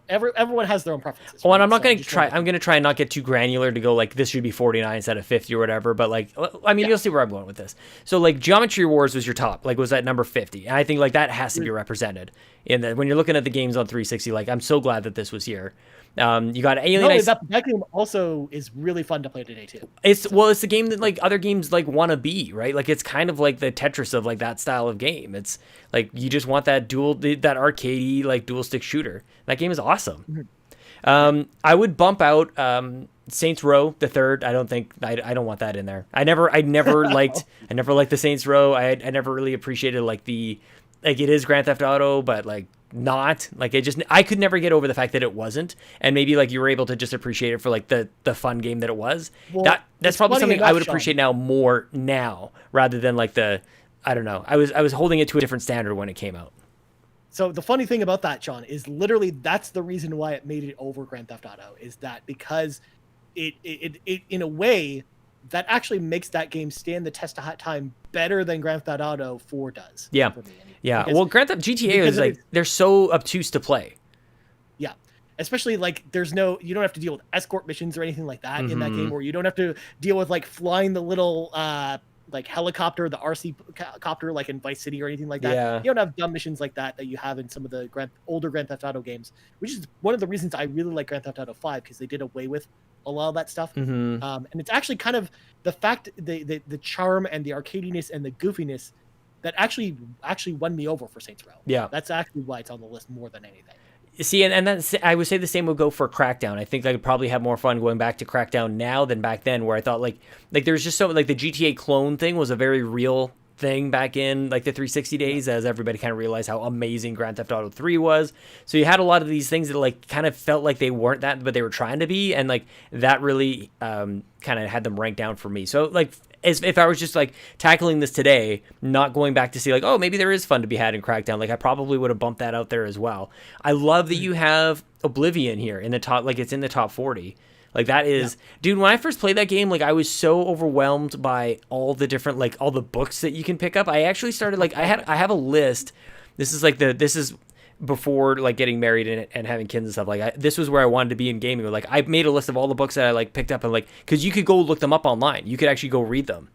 everyone has their own preferences. Well, and I'm not going to try. I'm going to try and not get too granular to go this should be 49 instead of 50 or whatever. But I mean, you'll see where I'm going with this. So Geometry Wars was your top. Was at number 50, and I think that has to be represented in that when you're looking at the games on 360. I'm so glad that this was here. You got Alien. That game also is really fun to play today too. It's the game that other games want to be, right? It's kind of the Tetris of that style of game. It's you just want that that arcadey dual stick shooter. That game is awesome. I would bump out Saints Row the third. I don't want that in there. I never liked the Saints Row. I never really appreciated it is Grand Theft Auto, but not I could never get over the fact that it wasn't, and maybe you were able to just appreciate it for the fun game that it was. Well, that's probably something I would appreciate more now rather than I don't know. I was holding it to a different standard when it came out. So the funny thing about that, Sean, is literally that's the reason why it made it over Grand Theft Auto, is that because it in a way that actually makes that game stand the test of time better than Grand Theft Auto 4 does. Yeah. For me, anyway. Yeah. Well, GTA is they're so obtuse to play. Yeah. Especially you don't have to deal with escort missions or anything like that in that game, or you don't have to deal with flying the little helicopter, the RC copter, in Vice City or anything like that. Yeah. You don't have dumb missions like that you have in some of the older Grand Theft Auto games, which is one of the reasons I really like Grand Theft Auto 5, because they did away with a lot of that stuff. And it's actually kind of the fact, the charm and the arcadiness and the goofiness that actually won me over for Saints Row. Yeah. That's actually why it's on the list more than anything. See, and that's, I would say the same would go for Crackdown. I think I could probably have more fun going back to Crackdown now than back then, where I thought like there's just so like the GTA clone thing was a very real thing back in like the 360 days, as everybody kind of realized how amazing Grand Theft Auto 3 was. So you had a lot of these things that like kind of felt like they weren't that, but they were trying to be, and like that really kind of had them ranked down for me. So like as if I was just like tackling this today, not going back to see like, oh, maybe there is fun to be had in Crackdown, like I probably would have bumped that out there as well. I love that you have Oblivion here in the top, like it's in the top 40. Like that is, dude, when I first played that game, like I was so overwhelmed by all the different, like all the books that you can pick up. I actually started like, I have a list. This is before like getting married and having kids and stuff. Like this was where I wanted to be in gaming. Like I made a list of all the books that I like picked up, and like, cause you could go look them up online. You could actually go read them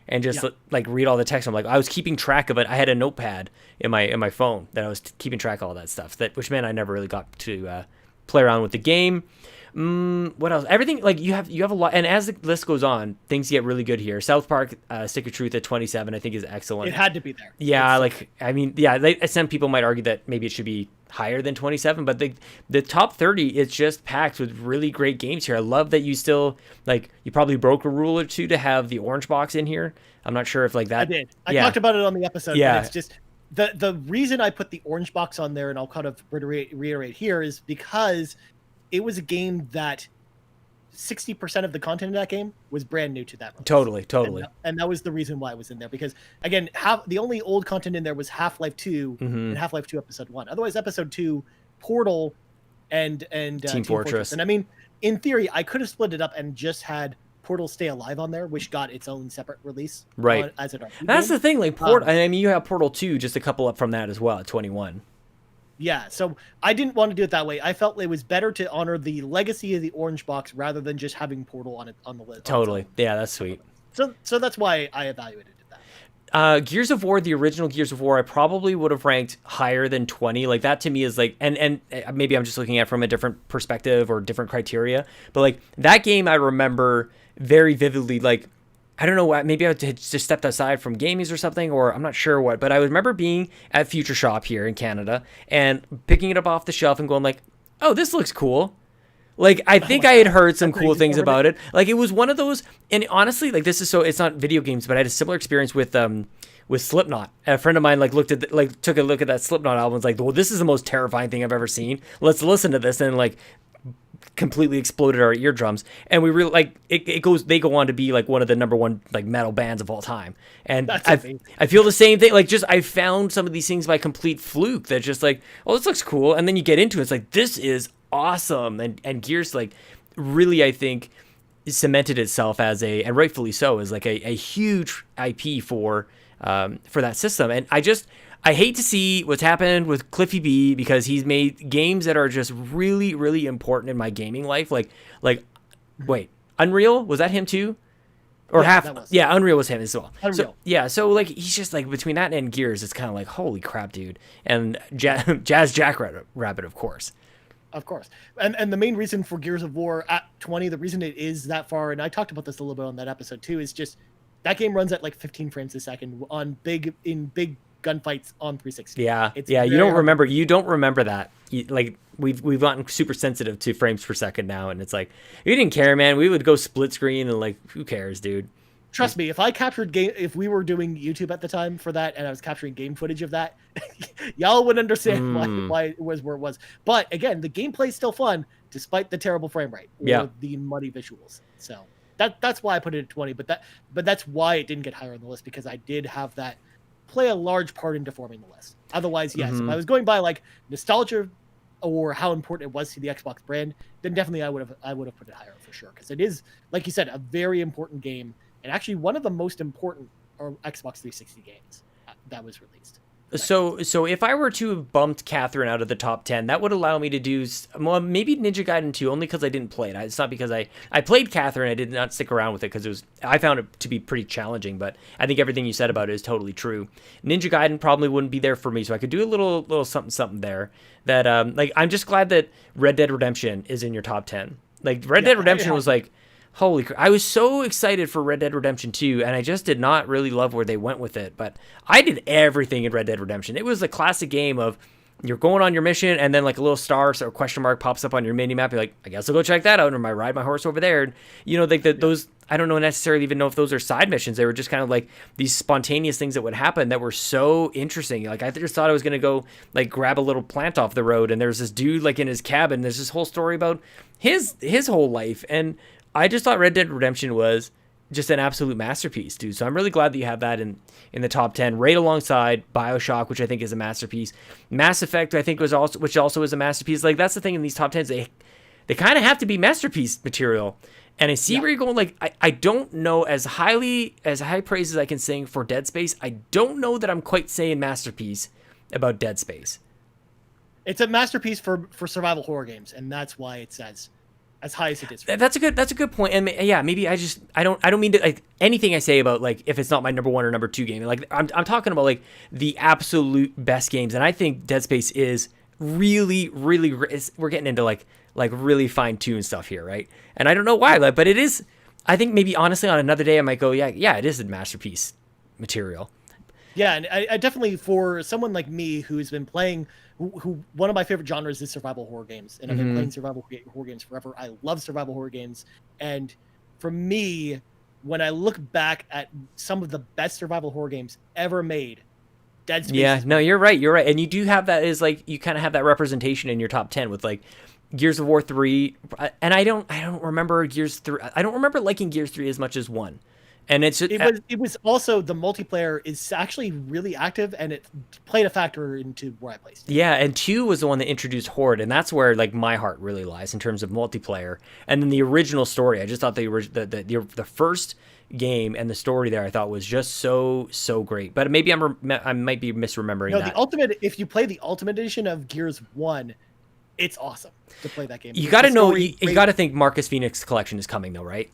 and just like read all the text. I'm like, I was keeping track of it. I had a notepad in my phone that I was keeping track of all that stuff, which meant I never really got to play around with the game. What else? Everything, like you have a lot, and as the list goes on, things get really good here. South Park, Stick of Truth at 27, I think is excellent. It had to be there. Yeah, some people might argue that maybe it should be higher than 27, but the top 30 is just packed with really great games here. I love that you still like, you probably broke a rule or two to have the orange box in here. I'm not sure if like that. I did. I talked about it on the episode. Yeah. But it's just the reason I put the orange box on there, and I'll kind of reiterate here, is because it was a game that 60% of the content of that game was brand new to that release. Totally. And that was the reason why it was in there, because again, the only old content in there was Half-Life 2 and Half-Life 2 Episode 1. Otherwise, Episode 2, Portal, and Team Fortress. And I mean, in theory, I could have split it up and just had Portal Stay Alive on there, which got its own separate release. Right. As an RPG That's game. the thing, like Portal. I mean, you have Portal 2 just a couple up from that as well at 21. Yeah, so I didn't want to do it that way. I felt it was better to honor the legacy of the orange box rather than just having Portal on the list. Totally. Yeah, that's sweet. So that's why I evaluated it that. Gears of War, the original Gears of War, I probably would have ranked higher than 20. Like that to me is like, and maybe I'm just looking at it from a different perspective or different criteria, but like that game I remember very vividly. Like, I don't know what, maybe I had just stepped aside from gamies or something, or I'm not sure what, but I remember being at Future Shop here in Canada and picking it up off the shelf and going like, oh, this looks cool. Like, I think I had heard some cool things about it. Like, it was one of those, and honestly, like, this is so, it's not video games, but I had a similar experience with Slipknot. A friend of mine, like, took a look at that Slipknot album and was like, well, this is the most terrifying thing I've ever seen. Let's listen to this. And, like, completely exploded our eardrums, and we really like they go on to be like one of the number one like metal bands of all time. And I feel the same thing. Like, just I found some of these things by complete fluke that just like, oh, this looks cool, and then you get into it, it's like, this is awesome. And Gears, like, really, I think cemented itself as and rightfully so, as like a huge IP for that system. And I hate to see what's happened with Cliffy B, because he's made games that are just really, really important in my gaming life. Like, wait, Unreal, was that him too? Or Unreal was him as well. Unreal. So like he's just like, between that and Gears, it's kind of like, holy crap, dude. And Jazz Jackrabbit, of course. Of course. And the main reason for Gears of War at 20, the reason it is that far, and I talked about this a little bit on that episode too, is just that game runs at like 15 frames a second on big gunfights on 360. Yeah, you don't remember that. We've gotten super sensitive to frames per second now, and it's like, we didn't care, man. We would go split screen, and like, who cares, dude? Trust me, if we were doing YouTube at the time for that, and I was capturing game footage of that, y'all would understand why it was where it was. But again, the gameplay is still fun despite the terrible frame rate or the muddy visuals. So that's why I put it at 20. But that's why it didn't get higher on the list, because I did have that play a large part into forming the list. Otherwise, yes, if I was going by like nostalgia or how important it was to the Xbox brand, then definitely I would have put it higher for sure, because it is, like you said, a very important game, and actually one of the most important Xbox 360 games that was released. So if I were to have bumped Catherine out of the top 10, that would allow me to do, well, maybe Ninja Gaiden 2, only because I didn't play it. It's not because I played Catherine, I did not stick around with it, because I found it to be pretty challenging, but I think everything you said about it is totally true. Ninja Gaiden probably wouldn't be there for me, so I could do a little something there. That like, I'm just glad that Red Dead Redemption is in your top 10. Like, Red Dead Redemption was like, holy crap. I was so excited for Red Dead Redemption 2, and I just did not really love where they went with it, but I did everything in Red Dead Redemption. It was a classic game of you're going on your mission, and then like a little star or question mark pops up on your mini map. You're like, I guess I'll go check that out, or I ride my horse over there. And, like those, I don't know necessarily even know if those are side missions. They were just kind of like these spontaneous things that would happen that were so interesting. Like I just thought I was gonna go like grab a little plant off the road, and there's this dude like in his cabin. There's this whole story about his whole life, and I just thought Red Dead Redemption was just an absolute masterpiece, dude. So I'm really glad that you have that in the top 10, right alongside Bioshock, which I think is a masterpiece. Mass Effect, I think, which also is a masterpiece. Like that's the thing in these top 10s, they kind of have to be masterpiece material. And I see where you're going. Like I don't know as high praise as I can sing for Dead Space. I don't know that I'm quite saying masterpiece about Dead Space. It's a masterpiece for survival horror games, and that's why it says as high as it is. That's a good point. And yeah, maybe I don't mean to like anything I say about like if it's not my number 1 or number 2 game. Like I'm talking about like the absolute best games, and I think Dead Space is really we're getting into like really fine-tuned stuff here, right? And I don't know why, but it is. I think maybe honestly on another day I might go, yeah, it is a masterpiece material. Yeah, and I definitely, for someone like me who's been playing, who one of my favorite genres is survival horror games, and I've been playing survival horror games forever. I love survival horror games, and for me, when I look back at some of the best survival horror games ever made, Dead Space. Yeah, no, you're right, and you do have that as like you kind of have that representation in your top 10 with like Gears of War 3, and I don't remember Gears 3. I don't remember liking Gears 3 as much as 1. And it was also, the multiplayer is actually really active, and it played a factor into where I placed it. Yeah, and 2 was the one that introduced Horde, and that's where like my heart really lies in terms of multiplayer. And then the original story, I just thought the first game and the story there I thought was just so great. But maybe I might be misremembering that. If you play the Ultimate Edition of Gears 1, it's awesome to play that game. You got to know, you got to think Marcus Phoenix Collection is coming though, right?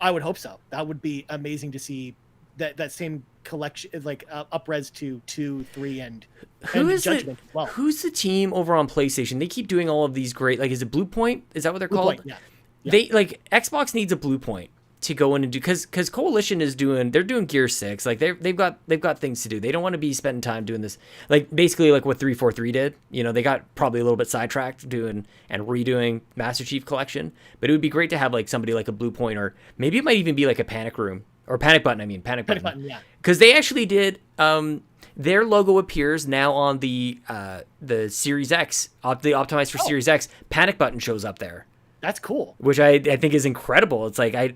I would hope so. That would be amazing to see that same collection, like up-res to 2, 3, and Judgment as well. Who's the team over on PlayStation? They keep doing all of these great, like, is it Blue Point? Is that what they're Blue called? Point, yeah. They like Xbox needs a Blue Point to go in and do, because Coalition they're doing Gear 6. Like they've got things to do. They don't want to be spending time doing this, like basically like what 343 did. They got probably a little bit sidetracked doing and redoing Master Chief Collection. But it would be great to have like somebody like a Blue Point, or maybe it might even be like a Panic Room or Panic Button. Panic Button, yeah. Because they actually did. Their logo appears now on the Series X, the optimized for Series X. Panic Button shows up there. That's cool. Which I think is incredible. It's like, I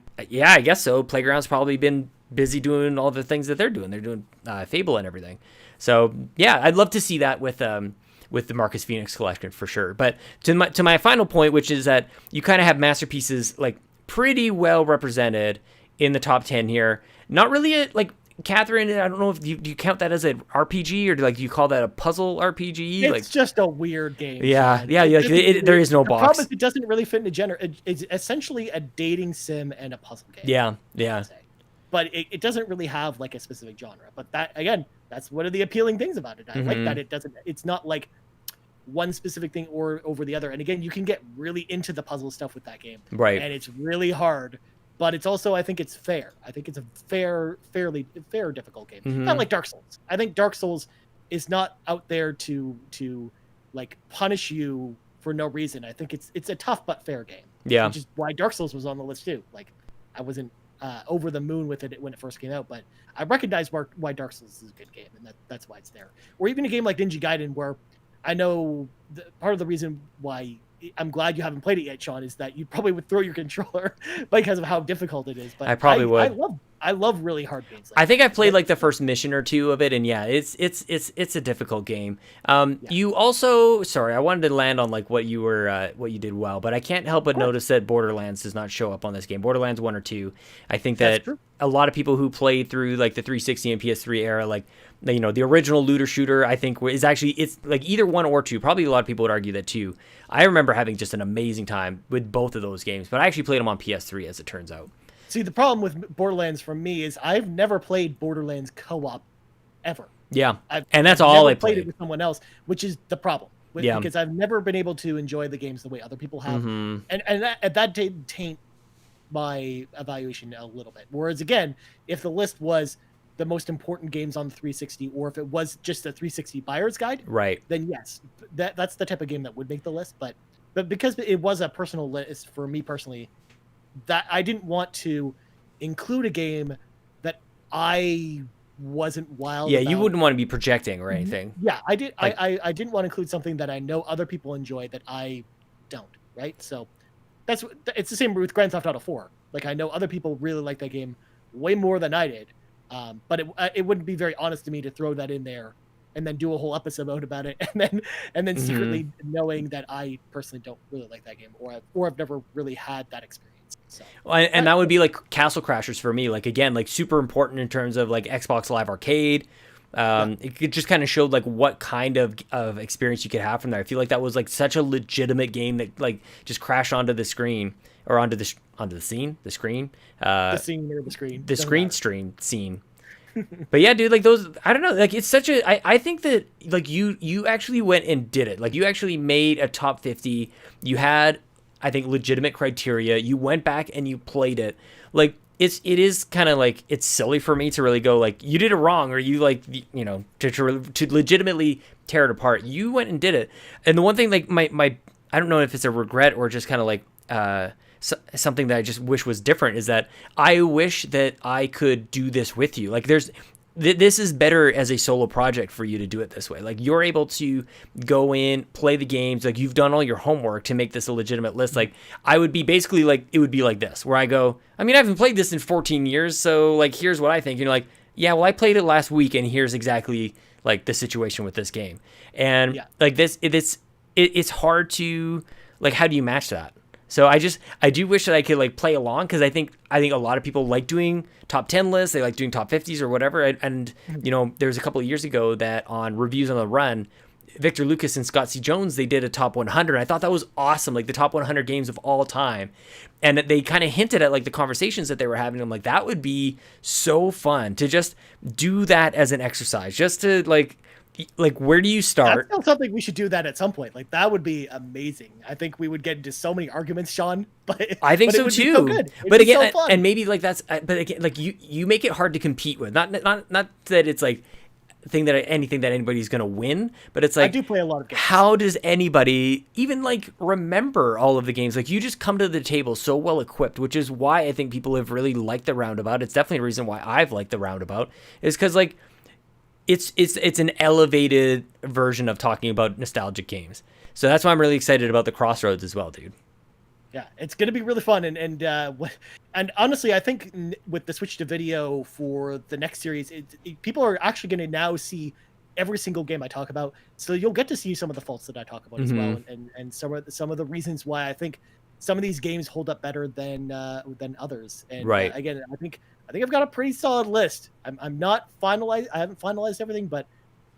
guess so. Playground's probably been busy doing all the things that they're doing. They're doing Fable and everything. So yeah, I'd love to see that with the Marcus Phoenix Collection for sure. But to my final point, which is that you kind of have masterpieces like pretty well represented in the top 10 here. Not really like Catherine, I don't know if do you count that as an RPG, or do you call that a puzzle RPG? It's just a weird game. Yeah. There is no box. The problem is it doesn't really fit into genre. It's essentially a dating sim and a puzzle game. Yeah. But it doesn't really have like a specific genre. But that, again, that's one of the appealing things about it. I like that it's not like one specific thing or over the other. And again, you can get really into the puzzle stuff with that game. Right. And it's really hard. But it's also, I think it's fair. I think it's a fairly difficult game. Not like Dark Souls. I think Dark Souls is not out there to like punish you for no reason. I think it's a tough but fair game. Yeah. Which is why Dark Souls was on the list too. Like, I wasn't over the moon with it when it first came out, but I recognize why Dark Souls is a good game, and that's why it's there. Or even a game like Ninja Gaiden, where I know part of the reason why I'm glad you haven't played it yet, Sean, is that you probably would throw your controller because of how difficult it is. But I probably would. I love really hard games. I think I've played like the first mission or two of it, and yeah, it's a difficult game. You also, sorry, I wanted to land on like what you did well, but I can't help but notice that Borderlands does not show up on this game. Borderlands 1 or 2. I think that a lot of people who played through like the 360 and PS3 era, like the original looter shooter, I think is actually, it's like either 1 or 2. Probably a lot of people would argue that 2. I remember having just an amazing time with both of those games, but I actually played them on PS3 as it turns out. See, the problem with Borderlands for me is I've never played Borderlands co-op ever. Yeah, I've all never I played it with someone else, which is the problem. Because I've never been able to enjoy the games the way other people have, and that did taint my evaluation a little bit. Whereas again, if the list was the most important games on the 360, or if it was just a 360 buyer's guide, Right. then yes, that's the type of game that would make the list. But because it was a personal list for me personally, that I didn't want to include a game that I wasn't wild Yeah, about. you wouldn't want to be projecting or anything. Yeah, I did. Like- I didn't want to include something that I know other people enjoy that I don't. Right. So it's the same with Grand Theft Auto 4. Like, I know other people really like that game way more than I did. But it wouldn't be very honest to me to throw that in there and then do a whole episode about it, and then secretly knowing that I personally don't really like that game, or I've never really had that experience. So, and that would be like Castle Crashers for me. Like, again, like super important in terms of like Xbox Live Arcade. It just kind of showed like what kind of experience you could have from there. I feel like that was like such a legitimate game that like just crashed onto the screen or onto the scene, the screen, the scene or the screen, the scene. But yeah, dude, like those, I don't know, like it's such a, I think that like you actually went and did it. Like you actually made a top 50. You had, I think, legitimate criteria. You went back and you played it. Like it is kind of like, it's silly for me to really go like, you did it wrong, or you like, you know, to legitimately tear it apart. You went and did it. And the one thing, like my I don't know if it's a regret or just kind of like, something that I just wish was different, is that I wish that I could do this with you. Like this is better as a solo project for you to do it this way. Like you're able to go in, play the games, like you've done all your homework to make this a legitimate list. Like I would be basically like, it would be like this, where I go, I mean, I haven't played this in 14 years. So like, here's what I think. And you're like, yeah, well, I played it last week and here's exactly like the situation with this game. And like it's hard to like, how do you match that? So I do wish that I could like play along, because I think a lot of people like doing top 10 lists. They like doing top 50s or whatever. And you know, there was a couple of years ago that on Reviews on the Run, Victor Lucas and Scott C. Jones, they did a top 100. I thought that was awesome, like the top 100 games of all time. And they kind of hinted at like the conversations that they were having. I'm like, that would be so fun to just do that as an exercise, just to like where do you start? That's something we should do that at some point. Like that would be amazing. I think we would get into so many arguments, Sean. But I think so too. So good. But again, so and maybe like that's. But again, like you make it hard to compete with. Not that it's like anything that anybody's gonna win. But it's like, I do play a lot of games. How does anybody even like remember all of the games? Like you just come to the table so well equipped, which is why I think people have really liked the Roundabout. It's definitely a reason why I've liked the Roundabout, is because like. It's an elevated version of talking about nostalgic games. So that's why I'm really excited about the Crossroads as well, dude. Yeah, it's going to be really fun. And honestly, I think with the switch to video for the next series, people are actually going to now see every single game I talk about. So you'll get to see some of the faults that I talk about as well, and some of the reasons why I think some of these games hold up better than others. And again, I think I've got a pretty solid list. I'm not finalized. I haven't finalized everything, but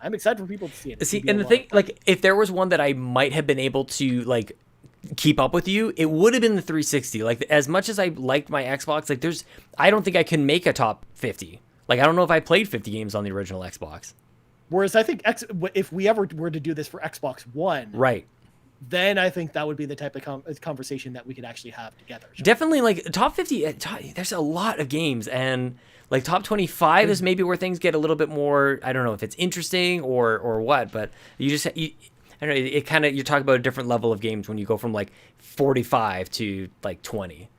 I'm excited for people to see it. See, and the thing, like, if there was one that I might have been able to like keep up with you, it would have been the 360. Like, as much as I liked my Xbox, like, I don't think I can make a top 50. Like, I don't know if I played 50 games on the original Xbox. Whereas I think if we ever were to do this for Xbox One, right, then I think that would be the type of conversation that we could actually have together. Definitely, like top 50. There's a lot of games, and like top 25 is maybe where things get a little bit more. I don't know if it's interesting or what, but I don't know. It kind of, you're talking about a different level of games when you go from like 45 to like 20.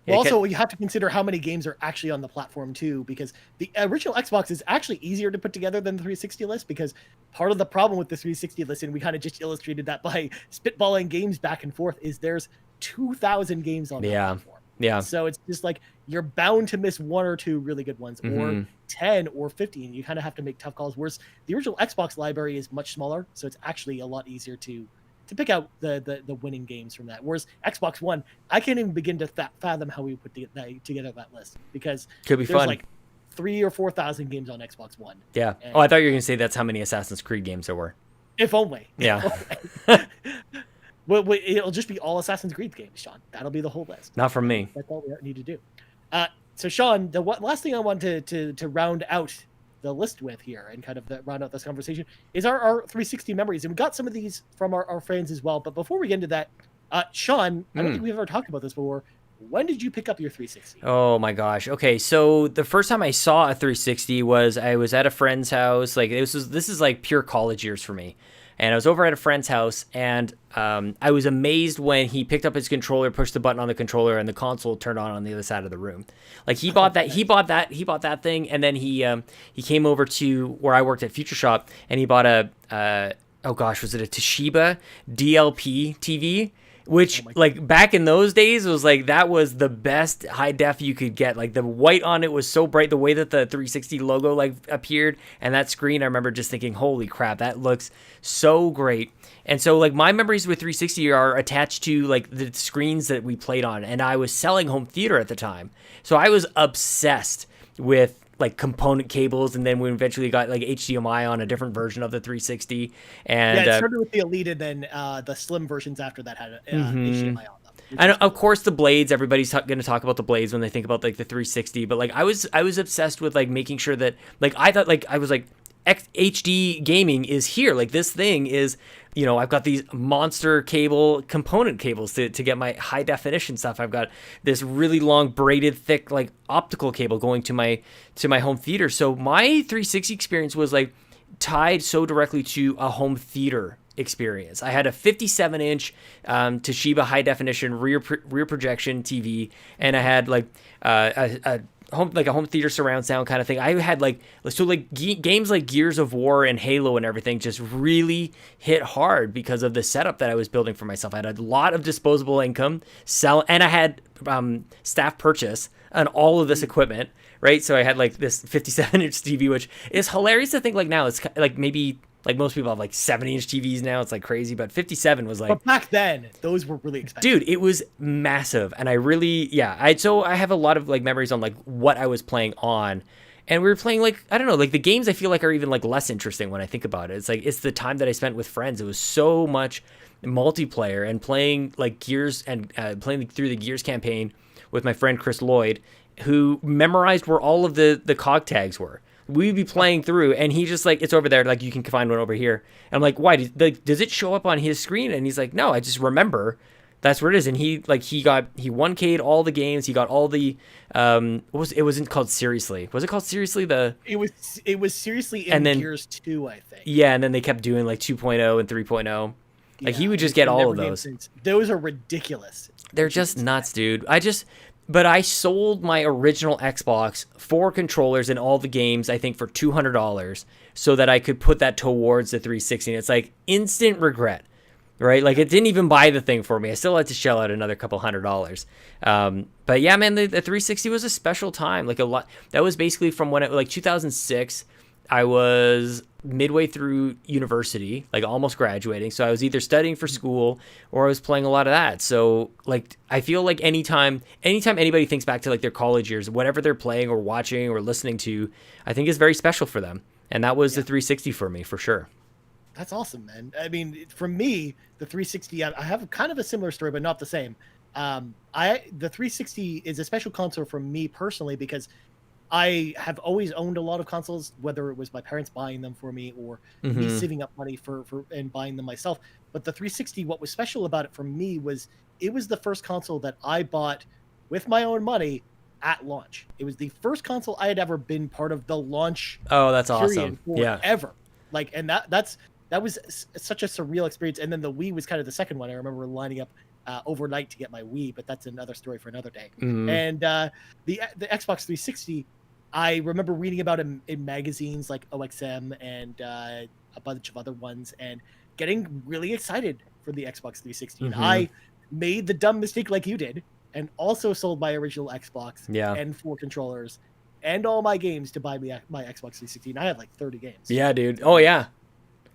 Well, also, you have to consider how many games are actually on the platform too, because the original Xbox is actually easier to put together than the 360 list, because part of the problem with the 360 list, and we kind of just illustrated that by spitballing games back and forth, is there's 2,000 games on the platform. Yeah. So it's just like you're bound to miss one or two really good ones, or 10 or 15. You kind of have to make tough calls. Whereas the original Xbox library is much smaller, so it's actually a lot easier to pick out the winning games from that. Whereas Xbox One, I can't even begin to fathom how we put together that list, because could be there's fun. Like 3,000 or 4,000 games on Xbox One. Yeah. And I thought you were gonna say that's how many Assassin's Creed games there were. If only. Yeah. Well, it'll just be all Assassin's Creed games, Sean. That'll be the whole list. Not from me. That's all we need to do. So Sean, the last thing I wanted to round out the list with here and kind of round out this conversation is our 360 memories. And we got some of these from our fans as well. But before we get into that, Sean, I don't think we've ever talked about this before. when did you pick up your 360? Oh my gosh. Okay, so the first time I saw a 360 was I was at a friend's house. Like this is like pure college years for me. And I was over at a friend's house, and I was amazed when he picked up his controller, pushed the button on the controller, and the console turned on the other side of the room. Like he bought that thing, and then he came over to where I worked at Future Shop, and he bought oh gosh, was it a Toshiba DLP TV? Which, like, back in those days, it was like, that was the best high def you could get. Like, the white on it was so bright, the way that the 360 logo, like, appeared, and that screen, I remember just thinking, holy crap, that looks so great. And so, like, my memories with 360 are attached to, like, the screens that we played on, and I was selling home theater at the time. So I was obsessed with, like, component cables, and then we eventually got like HDMI on a different version of the 360. And yeah, it started with the Elite, and then the slim versions after that had HDMI on them. And of course the blades, everybody's going to talk about the blades when they think about like the 360, but like I was obsessed with like making sure that like I thought like I was like HD gaming is here. Like this thing is, you know, I've got these monster cable component cables to get my high definition stuff. I've got this really long braided thick like optical cable going to my home theater. So my 360 experience was like tied so directly to a home theater experience. I had a 57-inch Toshiba high definition rear projection TV, and I had like a home theater surround sound kind of thing. I had games like Gears of War and Halo and everything just really hit hard because of the setup that I was building for myself. I had a lot of disposable income, and I had staff purchase on all of this equipment, right? So I had like this 57-inch TV, which is hilarious to think like now. It's like maybe like most people have like 70-inch TVs now. It's like crazy, but 57 was like. But back then, those were really expensive. Dude, it was massive, and I have a lot of like memories on like what I was playing on, and we were playing like I don't know, like the games I feel like are even like less interesting when I think about it. It's like it's the time that I spent with friends. It was so much multiplayer and playing like Gears and playing through the Gears campaign with my friend Chris Lloyd, who memorized where all of the cog tags were. We'd be playing through, and he just like, it's over there, like you can find one over here. And I'm like, why? Does it show up on his screen? And he's like, no, I just remember that's where it is. And he 1K'd all the games. He got all the it wasn't called Seriously. Was it called Seriously? It was Seriously in Gears 2, I think. Yeah, and then they kept doing like 2.0 and 3.0. Like he would just get all of those. Those are ridiculous. They're just nuts, dude. But I sold my original Xbox 4 controllers and all the games, I think, for $200 so that I could put that towards the 360. And it's like instant regret, right? Like it didn't even buy the thing for me. I still had to shell out another couple $100. But yeah, man, the 360 was a special time. Like a lot. That was basically from when like 2006. I was midway through university, like almost graduating. So I was either studying for school or I was playing a lot of that. So like, I feel like anytime anybody thinks back to like their college years, whatever they're playing or watching or listening to, I think is very special for them. And that was the 360 for me, for sure. That's awesome, man. I mean, for me, the 360, I have kind of a similar story, but not the same. The 360 is a special console for me personally because I have always owned a lot of consoles, whether it was my parents buying them for me or me saving up money for and buying them myself. But the 360, what was special about it for me was it was the first console that I bought with my own money at launch. It was the first console I had ever been part of the launch. Oh, that's awesome! Ever. Like, and that was such a surreal experience. And then the Wii was kind of the second one. I remember lining up overnight to get my Wii, but that's another story for another day. And the Xbox 360. I remember reading about it in magazines like OXM and a bunch of other ones and getting really excited for the Xbox 360. And I made the dumb mistake like you did and also sold my original Xbox and 4 controllers and all my games to buy me my Xbox 360. And I had like 30 games. Yeah, dude. Oh, yeah.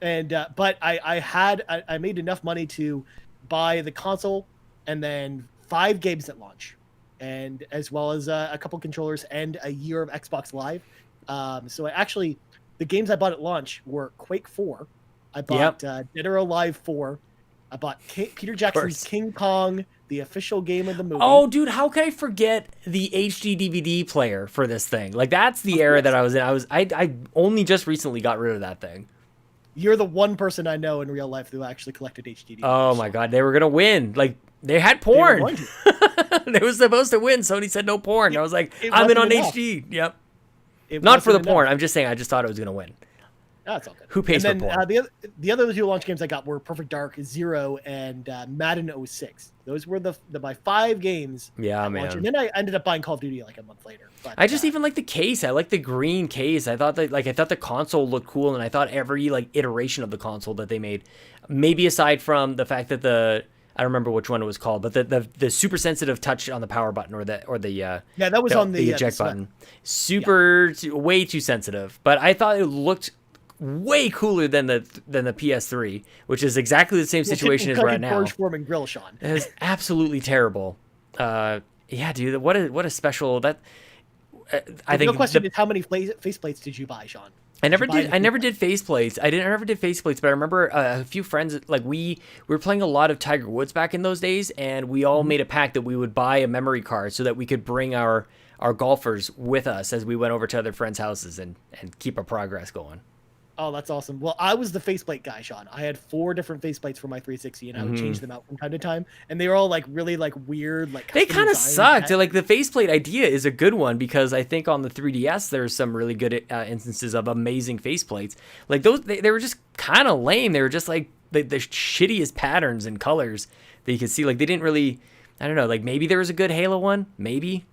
And but I made enough money to buy the console and then 5 games at launch. And as well as a couple controllers and a year of Xbox Live. So the games I bought at launch were Quake 4. I bought Dead or Alive 4. I bought Peter Jackson's King Kong, the official game of the movie. Oh, dude, how can I forget the HD DVD player for this thing? Like that's the era that I was in. I only just recently got rid of that thing. You're the one person I know in real life who actually collected HD DVDs. Oh my god, they were gonna win. Like they had They were porn. going to. They was supposed to win. Sony said no porn. I was like, It I'm in wasn't on enough. HD. Yep. It Not for the wasn't enough. porn. I'm just saying. I just thought it was gonna win. That's all good. Who pays and for then, porn? the other two launch games I got were Perfect Dark Zero and Madden 06. Those were my 5 games. Yeah, at launch. man. And then I ended up buying Call of Duty like a month later. But, I just even like the case. I like the green case. I thought the console looked cool, and I thought every like iteration of the console that they made, maybe aside from the fact that I don't remember which one it was called, but the super sensitive touch on the power button or the yeah, that was on the eject the button, way too sensitive. But I thought it looked way cooler than the PS3, which is exactly the same situation as we're at now. Forge Form and Grill, Sean. It is absolutely terrible. Yeah, dude, what a special that. I think the question is, how many faceplates did you buy, Sean? I never did faceplates. I never did faceplates, but I remember a few friends, like we were playing a lot of Tiger Woods back in those days, and we all made a pact that we would buy a memory card so that we could bring our golfers with us as we went over to other friends' houses and keep our progress going. Oh, that's awesome. Well, I was the faceplate guy, Sean. I had 4 different faceplates for my 360, and I would change them out from time to time. And they were all like really like weird, like they custom kind of designs. sucked. Like the faceplate idea is a good one because I think on the 3DS there's some really good instances of amazing faceplates. Like those, they were just kind of lame. They were just like the shittiest patterns and colors that you could see. Like they didn't really, I don't know. Like maybe there was a good Halo one, maybe.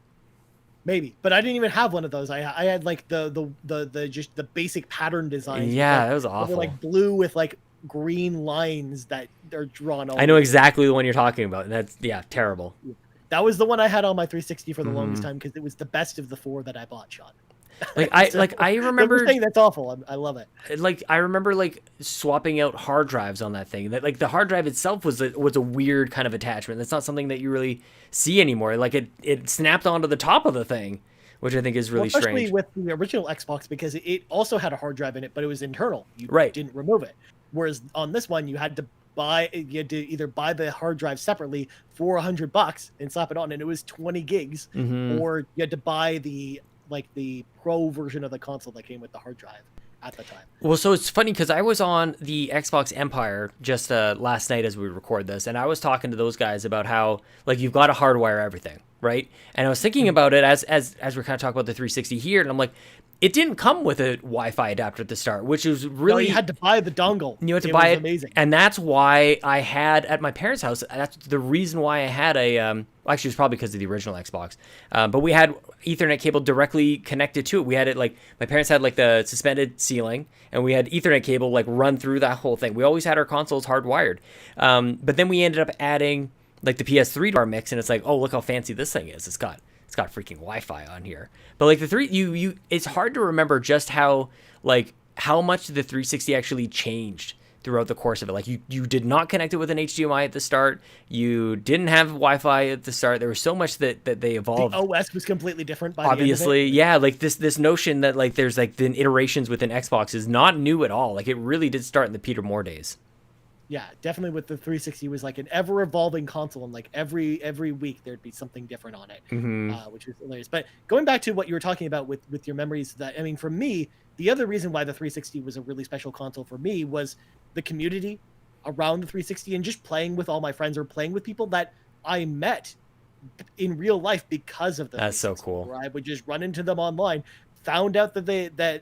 Maybe, but I didn't even have one of those. I had like the just the basic pattern design. Yeah, that was awful. Like blue with like green lines that are drawn on. I know exactly the one you're talking about. That's terrible. That was the one I had on my 360 for the longest time because it was the best of the 4 that I bought, Sean. Like I remember saying that's awful. I love it. Like I remember like swapping out hard drives on that thing. That like the hard drive itself was a weird kind of attachment. That's not something that you really see anymore. Like it snapped onto the top of the thing, which I think is really especially strange. with the original Xbox because it also had a hard drive in it, but it was internal. You Right. didn't remove it. Whereas on this one, you had to either buy the hard drive separately for $100 and slap it on, and it was 20 gigs, or you had to buy the pro version of the console that came with the hard drive at the time. Well, so it's funny because I was on the Xbox Empire just last night as we record this, and I was talking to those guys about how like you've got to hardwire everything, right? And I was thinking about it as we're kind of talking about the 360 here, and I'm like, it didn't come with a Wi-Fi adapter at the start, which was really... No, you had to buy the dongle. You had to buy it, amazing. and that's why I had at my parents' house. That's the reason why I had a. Actually, it was probably because of the original Xbox, but we had Ethernet cable directly connected to it. We had it like my parents had like the suspended ceiling, and we had Ethernet cable like run through that whole thing. We always had our consoles hardwired, but then we ended up adding like the PS3 to our mix, and it's like, oh, look how fancy this thing is. It's got freaking Wi-Fi on here. But like the it's hard to remember just how much the 360 actually changed throughout the course of it. Like you did not connect it with an HDMI at the start. You didn't have Wi-Fi at the start. There was so much that they evolved. The OS was completely different by obviously, the end of it. yeah. Like this notion that like there's like the iterations within Xbox is not new at all. Like it really did start in the Peter Moore days. Yeah, definitely with the 360 was like an ever-evolving console, and like every week there'd be something different on it, which was hilarious. But going back to what you were talking about with your memories, that I mean, for me, the other reason why the 360 was a really special console for me was the community around the 360 and just playing with all my friends or playing with people that I met in real life because of the That's so cool. Where I would just run into them online, found out that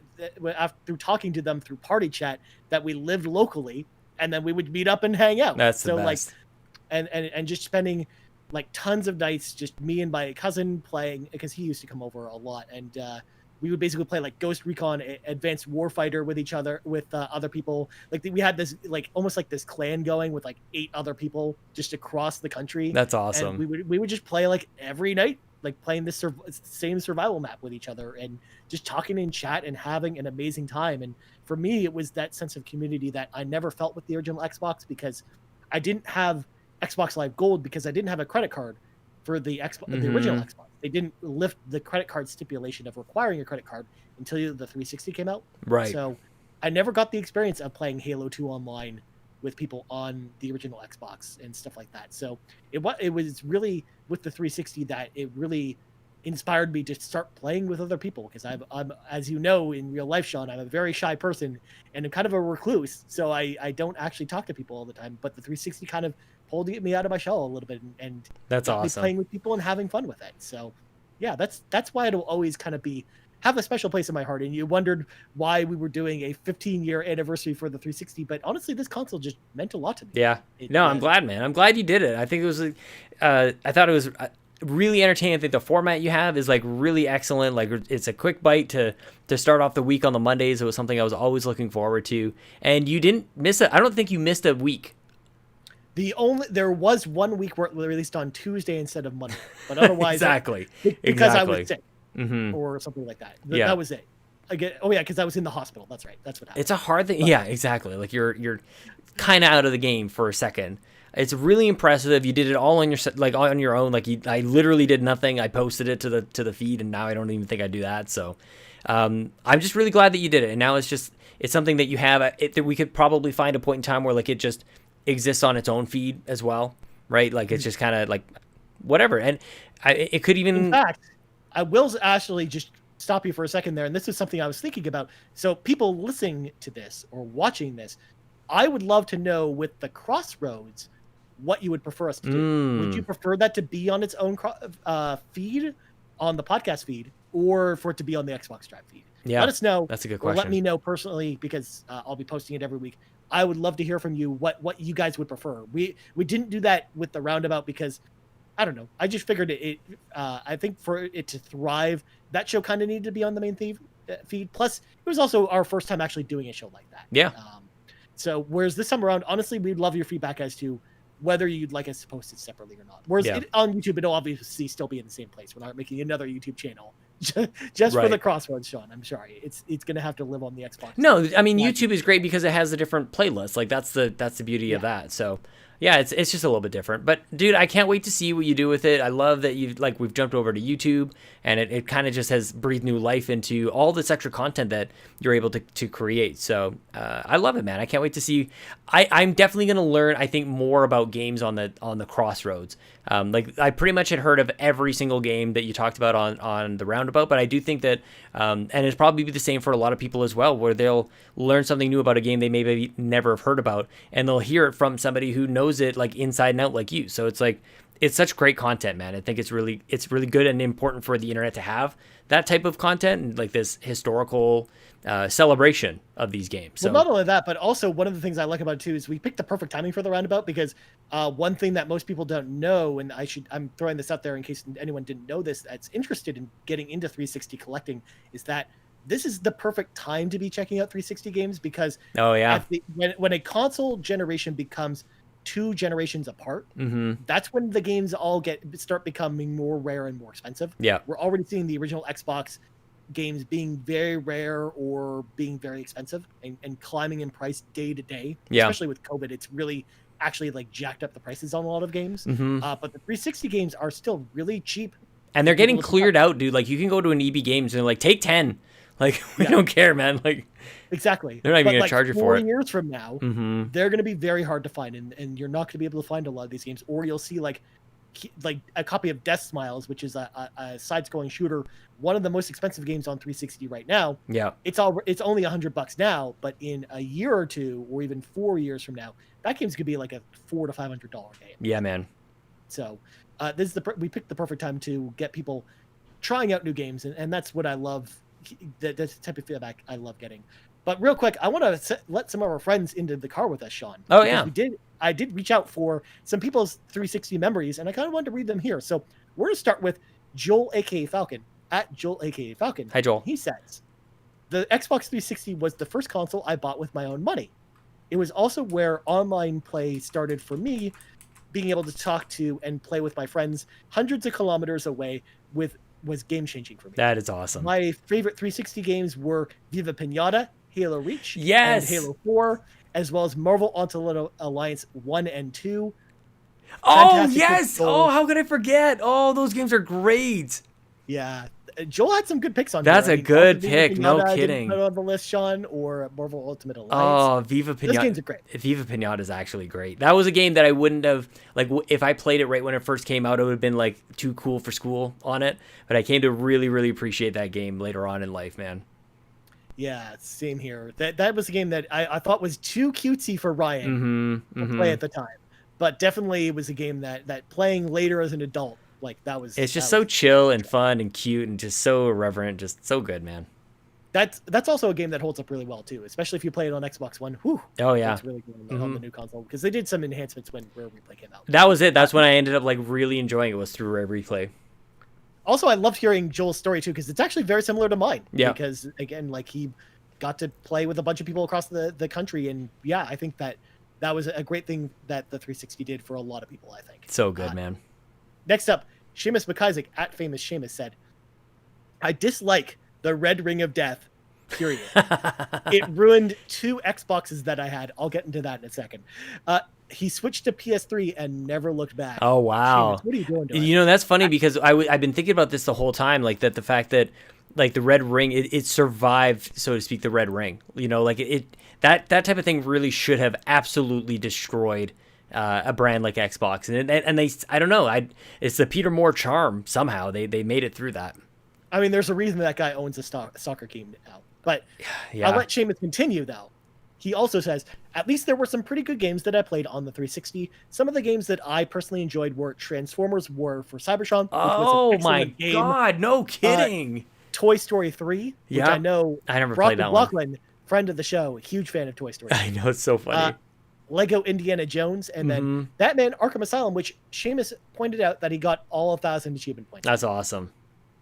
after through talking to them through party chat that we lived locally. And then we would meet up and hang out. That's the best. Like, and just spending like tons of nights, just me and my cousin playing because he used to come over a lot, and we would basically play like Ghost Recon Advanced Warfighter with each other, with other people. Like we had this like almost like this clan going with like 8 other people just across the country. That's awesome. And we would just play like every night, like playing this same survival map with each other and just talking in chat and having an amazing time. And for me, it was that sense of community that I never felt with the original Xbox because I didn't have Xbox Live Gold because I didn't have a credit card for the original Xbox. They didn't lift the credit card stipulation of requiring a credit card until the 360 came out. Right. So I never got the experience of playing Halo 2 online with people on the original Xbox and stuff like that. So it was really with the 360 that it really inspired me to start playing with other people because I'm, as you know, in real life, Sean, I'm a very shy person and I'm kind of a recluse. So I don't actually talk to people all the time, but the 360 kind of pulled me out of my shell a little bit and That's got me awesome. playing with people and having fun with it. So yeah, that's why it'll always kind of have a special place in my heart. And you wondered why we were doing a 15-year anniversary for the 360, but honestly, this console just meant a lot to me. Yeah. No, I'm glad, man. I'm glad you did it. I think it was, I thought it was really entertaining. I think the format you have is like really excellent. Like it's a quick bite to start off the week on the Mondays. It was something I was always looking forward to. And you didn't miss it. I don't think you missed a week. There was 1 week where it released on Tuesday instead of Monday, but otherwise, exactly. Because I was sick or something like that. Yeah. That was it. Again, oh yeah, because I was in the hospital. That's right. That's what happened. It's a hard thing. Yeah, exactly. Like you're kind of out of the game for a second. It's really impressive. You did it all on your own. Like I literally did nothing. I posted it to the feed, and now I don't even think I do that. So I'm just really glad that you did it. And now it's something that you have. That we could probably find a point in time where like it just exists on its own feed as well, right? Like it's just kind of like whatever. And it could even. In fact, I will actually just stop you for a second there, and this is something I was thinking about. So people listening to this or watching this, I would love to know with the Crossroads what you would prefer us to do. Would you prefer that to be on its own feed, on the podcast feed, or for it to be on the Xbox Drive feed? Yeah, let us know. That's a good question. Or let me know personally because I'll be posting it every week. I would love to hear from you what you guys would prefer. We didn't do that with the Roundabout because I don't know. I just figured I think for it to thrive, that show kind of needed to be on the main feed. Plus, it was also our first time actually doing a show like that. Yeah. So whereas this time around, honestly, we'd love your feedback as to whether you'd like us to post it separately or not. Whereas on YouTube, it'll obviously still be in the same place. We're not making another YouTube channel just for the Crossroads, Sean. I'm sorry. It's going to have to live on the Xbox. No, I mean, YouTube is great because it has a different playlist. Like that's the beauty of that. So yeah, it's just a little bit different. But dude, I can't wait to see what you do with it. I love that we've jumped over to YouTube and it kind of just has breathed new life into all this extra content that you're able to create. So I love it, man. I can't wait to see. I'm definitely going to learn, I think, more about games on the Crossroads. Like I pretty much had heard of every single game that you talked about on the Roundabout, but I do think that, and it's probably be the same for a lot of people as well, where they'll learn something new about a game they maybe never have heard about, and they'll hear it from somebody who knows it like inside and out like you. So it's like, it's such great content, man. I think it's really good and important for the internet to have that type of content and like this historical celebration of these games. Well, not only that, but also one of the things I like about it too is we picked the perfect timing for the Roundabout because one thing that most people don't know, and I'm throwing this out there in case anyone didn't know this, that's interested in getting into 360 collecting, is that this is the perfect time to be checking out 360 games because when a console generation becomes 2 generations apart, that's when the games all start becoming more rare and more expensive. Yeah, we're already seeing the original Xbox games being very rare or being very expensive and climbing in price day to day. Especially with COVID, it's really actually like jacked up the prices on a lot of games. But the 360 games are still really cheap, and they're getting cleared out, dude. Like you can go to an EB Games and they're like, take 10. Like we don't care, man. Like exactly, they're not even gonna charge you for it. 4 years from now, they're gonna be very hard to find, and you're not gonna be able to find a lot of these games, or you'll see like a copy of Death Smiles, which is a side-scrolling shooter, one of the most expensive games on 360 right now. Yeah, it's only $100 now, but in a year or two, or even 4 years from now, that game's gonna be like a $400 to $500 game. Yeah, man. So this is we picked the perfect time to get people trying out new games, and that's what I love. That's the type of feedback I love getting. But real quick, I want to let some of our friends into the car with us, Sean. Oh yeah, I did reach out for some people's 360 memories, and I kind of wanted to read them here. So we're going to start with Joel, aka Falcon, at Joel, aka Falcon. Hi, Joel. He says, the Xbox 360 was the first console I bought with my own money. It was also where online play started for me, being able to talk to and play with my friends hundreds of kilometers away was game-changing for me. That is awesome. My favorite 360 games were Viva Pinata, Halo Reach, and Halo 4, as well as Marvel Ultimate Alliance 1 and 2. Oh, yes! Oh, how could I forget? Oh, those games are great. Yeah. Joel had some good picks on That's here. a good Viva pick. No Pinata I didn't kidding. put on the list, Sean, or Marvel Ultimate Alliance. Oh, Viva Those games are Pinata. great. Viva Pinata is actually great. That was a game that I wouldn't have, like, if I played it right when it first came out, it would have been, like, too cool for school on it. But I came to really, really appreciate that game later on in life, man. Yeah, same here. That was a game that I thought was too cutesy for Ryan to play at the time. But definitely it was a game that playing later as an adult, like that was... It's just so chill and fun and cute and just so irreverent. Just so good, man. That's also a game that holds up really well, too. Especially if you play it on Xbox One. Whew, Oh, yeah. that's really good on the new console. Because they did some enhancements when Rare Replay came out. That was it. That's when I ended up, like, really enjoying it, was through Rare Replay. Also, I loved hearing Joel's story, too, because it's actually very similar to mine. Yeah. Because, again, like, he got to play with a bunch of people across the country. And, yeah, I think that was a great thing that the 360 did for a lot of people, I think. So good, man. Next up, Seamus McIsaac, at Famous Seamus, said, I dislike the Red Ring of Death, period. It ruined 2 Xboxes that I had. I'll get into that in a second. He switched to PS3 and never looked back. Oh, wow. Seamus, what are you doing to it? You know, that's funny because I've been thinking about this the whole time, like that the fact that like the Red Ring, it survived, so to speak, the Red Ring. You know, like that type of thing really should have absolutely destroyed a brand like Xbox. And they, I don't know, it's the Peter Moore charm. Somehow they made it through that. I mean, there's a reason that guy owns a soccer team now. But Yeah. I'll let Seamus continue, though. He also says, at least there were some pretty good games that I played on the 360. Some of the games that I personally enjoyed were Transformers War for Cybertron, which Oh was an my excellent game. God, no kidding. Toy Story 3, which Yeah. I know I never Brock played that one. McLaughlin, friend of the show, huge fan of Toy Story. I know, it's so funny. Lego Indiana Jones, and then Batman Arkham Asylum, which Seamus pointed out that he got all 1,000 achievement points. That's awesome.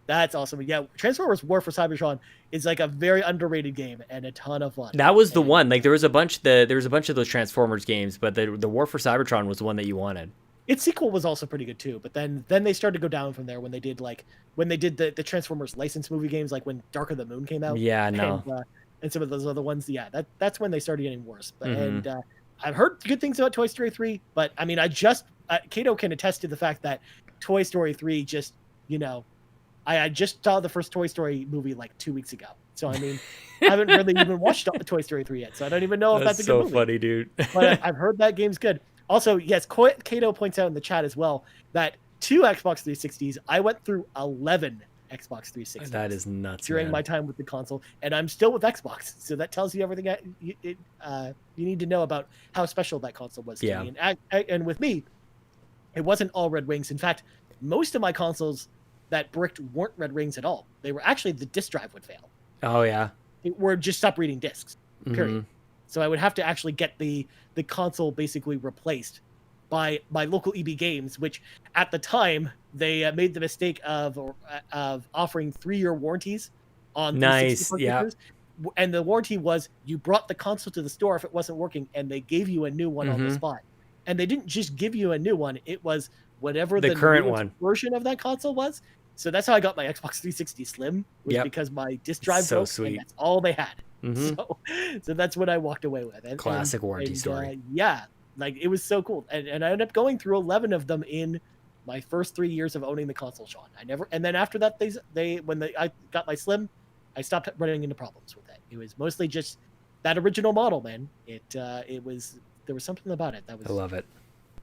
That's awesome. Yeah, Transformers War for Cybertron is like a very underrated game and a ton of fun. That was the one. Like there was a bunch of those Transformers games, but the War for Cybertron was the one that you wanted. Its sequel was also pretty good too, but then they started to go down from there when they did the Transformers licensed movie games, like when Dark of the Moon came out. Yeah, no. And some of those other ones. Yeah, that's when they started getting worse. But, and I've heard good things about Toy Story 3, but I mean, Kato can attest to the fact that Toy Story 3 just, you know, I just saw the first Toy Story movie like 2 weeks ago. So, I mean, I haven't really even watched Toy Story 3 yet. So I don't even know if that's a good movie. So funny, dude. But I've heard that game's good. Also, yes, Kato points out in the chat as well that 2 Xbox 360s, I went through 11 Xbox 360s. That is nuts, during my time with the console, and I'm still with Xbox. So that tells you everything you need to know about how special that console was to me. And with me, it wasn't all Red Rings. In fact, most of my consoles that bricked weren't Red Rings at all. They were actually the disk drive would fail. Oh yeah. It would just stop reading discs. Period. So I would have to actually get the console basically replaced by local EB Games, which at the time they made the mistake of offering 3-year warranties on nice, yeah. And the warranty was you brought the console to the store if it wasn't working, and they gave you a new one on the spot. And they didn't just give you a new one; it was whatever the current one version of that console was. So that's how I got my Xbox 360 Slim, was because my disk drive broke, sweet. and that's all they had. So that's what I walked away with. Classic warranty story. Yeah, like it was so cool, and I ended up going through 11 of them in my first 3 years of owning the console, Sean. And then after that, I got my Slim, I stopped running into problems with it. It was mostly just that original model, man. There was something about it that was. I love it.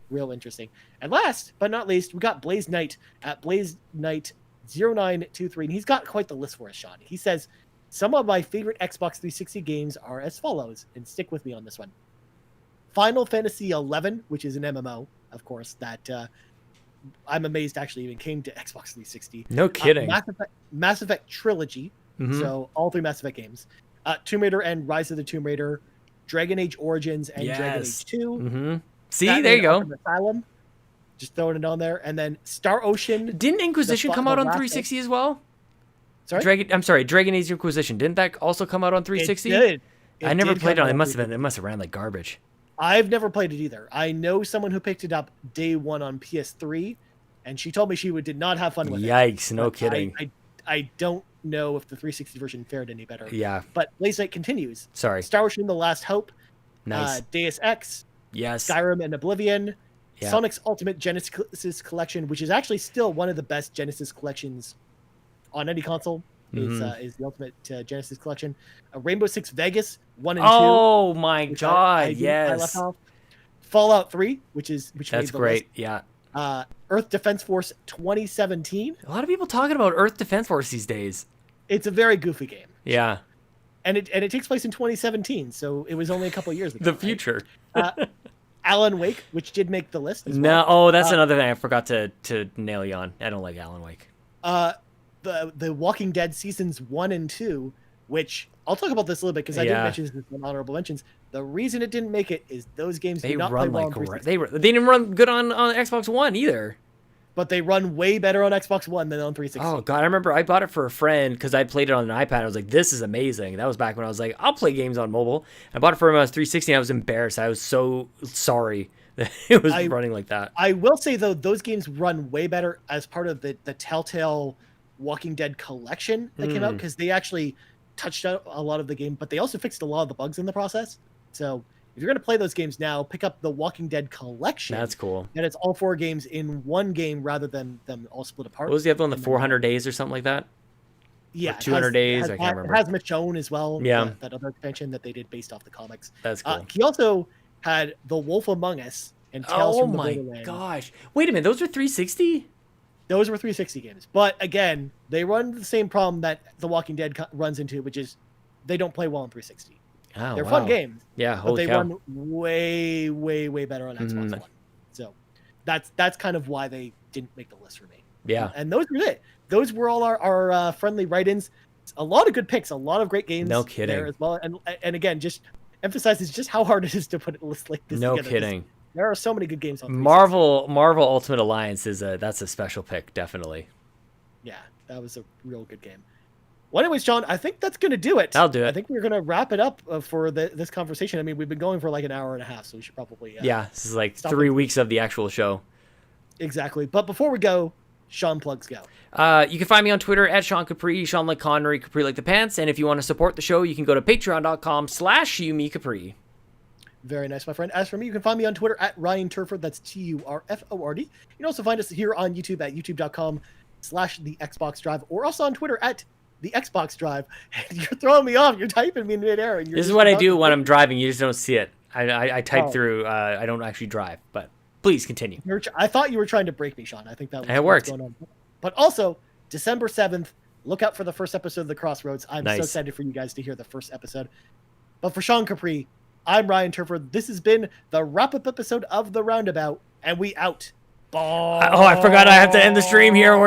Real interesting. And last but not least, we got Blaze Knight at Blaze Knight 0923, and he's got quite the list for us, Sean. He says, some of my favorite Xbox 360 games are as follows, and stick with me on this one. Final Fantasy 11, which is an MMO, of course, that I'm amazed actually even came to Xbox 360. No kidding. Mass Effect Trilogy, so all 3 Mass Effect games. Tomb Raider and Rise of the Tomb Raider, Dragon Age Origins and Dragon Age 2. See, Batman there you go. Arkham Asylum, just throwing it on there. And then Star Ocean. Didn't Inquisition come out on 360 as well? Sorry? Dragon Age Inquisition. Didn't that also come out on 360? It did. I never played it on. It must have ran like garbage. I've never played it either. I know someone who picked it up day one on PS3, and she told me she did not have fun with it. Yikes, no kidding. I don't know if the 360 version fared any better. Yeah. But Blaze Knight continues. Sorry. Star Ocean: The Last Hope. Nice. Deus Ex. Yes. Skyrim and Oblivion. Yeah. Sonic's Ultimate Genesis Collection, which is actually still one of the best Genesis collections on any console Mhm. is the Ultimate Genesis Collection. Rainbow Six Vegas 1 and 2, Oh my which God, I left yes. off. Fallout 3, which That's made the list. great. Yeah. Earth Defense Force 2017. A lot of people talking about Earth Defense Force these days. It's a very goofy game. Yeah. And it takes place in 2017, so it was only a couple years ago. The right? future. Alan Wake, which did make the list as No, well. oh, that's another thing I forgot to nail you on. I don't like Alan Wake. The Walking Dead seasons 1 and 2, which I'll talk about this a little bit because I didn't mention this in honorable mentions. The reason it didn't make it is those games do not play well on 360. They didn't run good on Xbox One either. But they run way better on Xbox One than on 360. Oh God, I remember I bought it for a friend because I played it on an iPad. I was like, "This is amazing." That was back when I was like, "I'll play games on mobile." I bought it for him. I was 360. And I was embarrassed. I was so sorry that it was running like that. I will say though, those games run way better as part of the Telltale Walking Dead collection that came out, because they actually touched out a lot of the game, but they also fixed a lot of the bugs in the process. So if you're going to play those games now, pick up the Walking Dead collection. That's cool. And it's all 4 games in one game rather than them all split apart. What was the other one? The 400 days or something like that? Yeah. Or 200 days? I can't remember. It has Michonne as well. Yeah. That other expansion that they did based off the comics. That's cool. He also had The Wolf Among Us and Tales from the Borderlands. Oh my gosh. Wait a minute. Those are 360? Those were 360 games. But again, they run the same problem that The Walking Dead runs into, which is they don't play well on 360. Oh, They're wow. fun games. Yeah, but they cow. run way, way, way better on Xbox One. So that's kind of why they didn't make the list for me. Yeah. And those were it. Those were all our friendly write-ins. A lot of good picks, a lot of great games. No kidding. There as well. And again, just emphasizes just how hard it is to put a list like this No together. kidding. There are so many good games on 360. Marvel Ultimate Alliance that's a special pick, definitely. Yeah, that was a real good game. Well, anyways, John, I think that's going to do it. I'll do it. I think we're going to wrap it up for this conversation. I mean, we've been going for like an hour and a half, so we should probably... yeah, this is like 3 weeks of the actual show. Exactly. But before we go, Sean, plugs go. You can find me on Twitter at Sean Capri, Sean like Connery, Capri like the pants. And if you want to support the show, you can go to patreon.com/YouMeCapri. Very nice, my friend. As for me, you can find me on Twitter at Ryan Turford. That's Turford. You can also find us here on YouTube at youtube.com/the Xbox Drive, or also on Twitter at the Xbox Drive. And you're throwing me off. You're typing me in midair. And This is what I do when I'm driving. You just don't see it. I type through. I don't actually drive, but please continue. I thought you were trying to break me, Sean. I think that was it worked. What's going on. But also, December 7th, look out for the first episode of The Crossroads. I'm so excited for you guys to hear the first episode. But for Sean Capri, I'm Ryan Turford. This has been the wrap-up episode of The Roundabout, and we out. Bye. Oh, I forgot I have to end the stream here.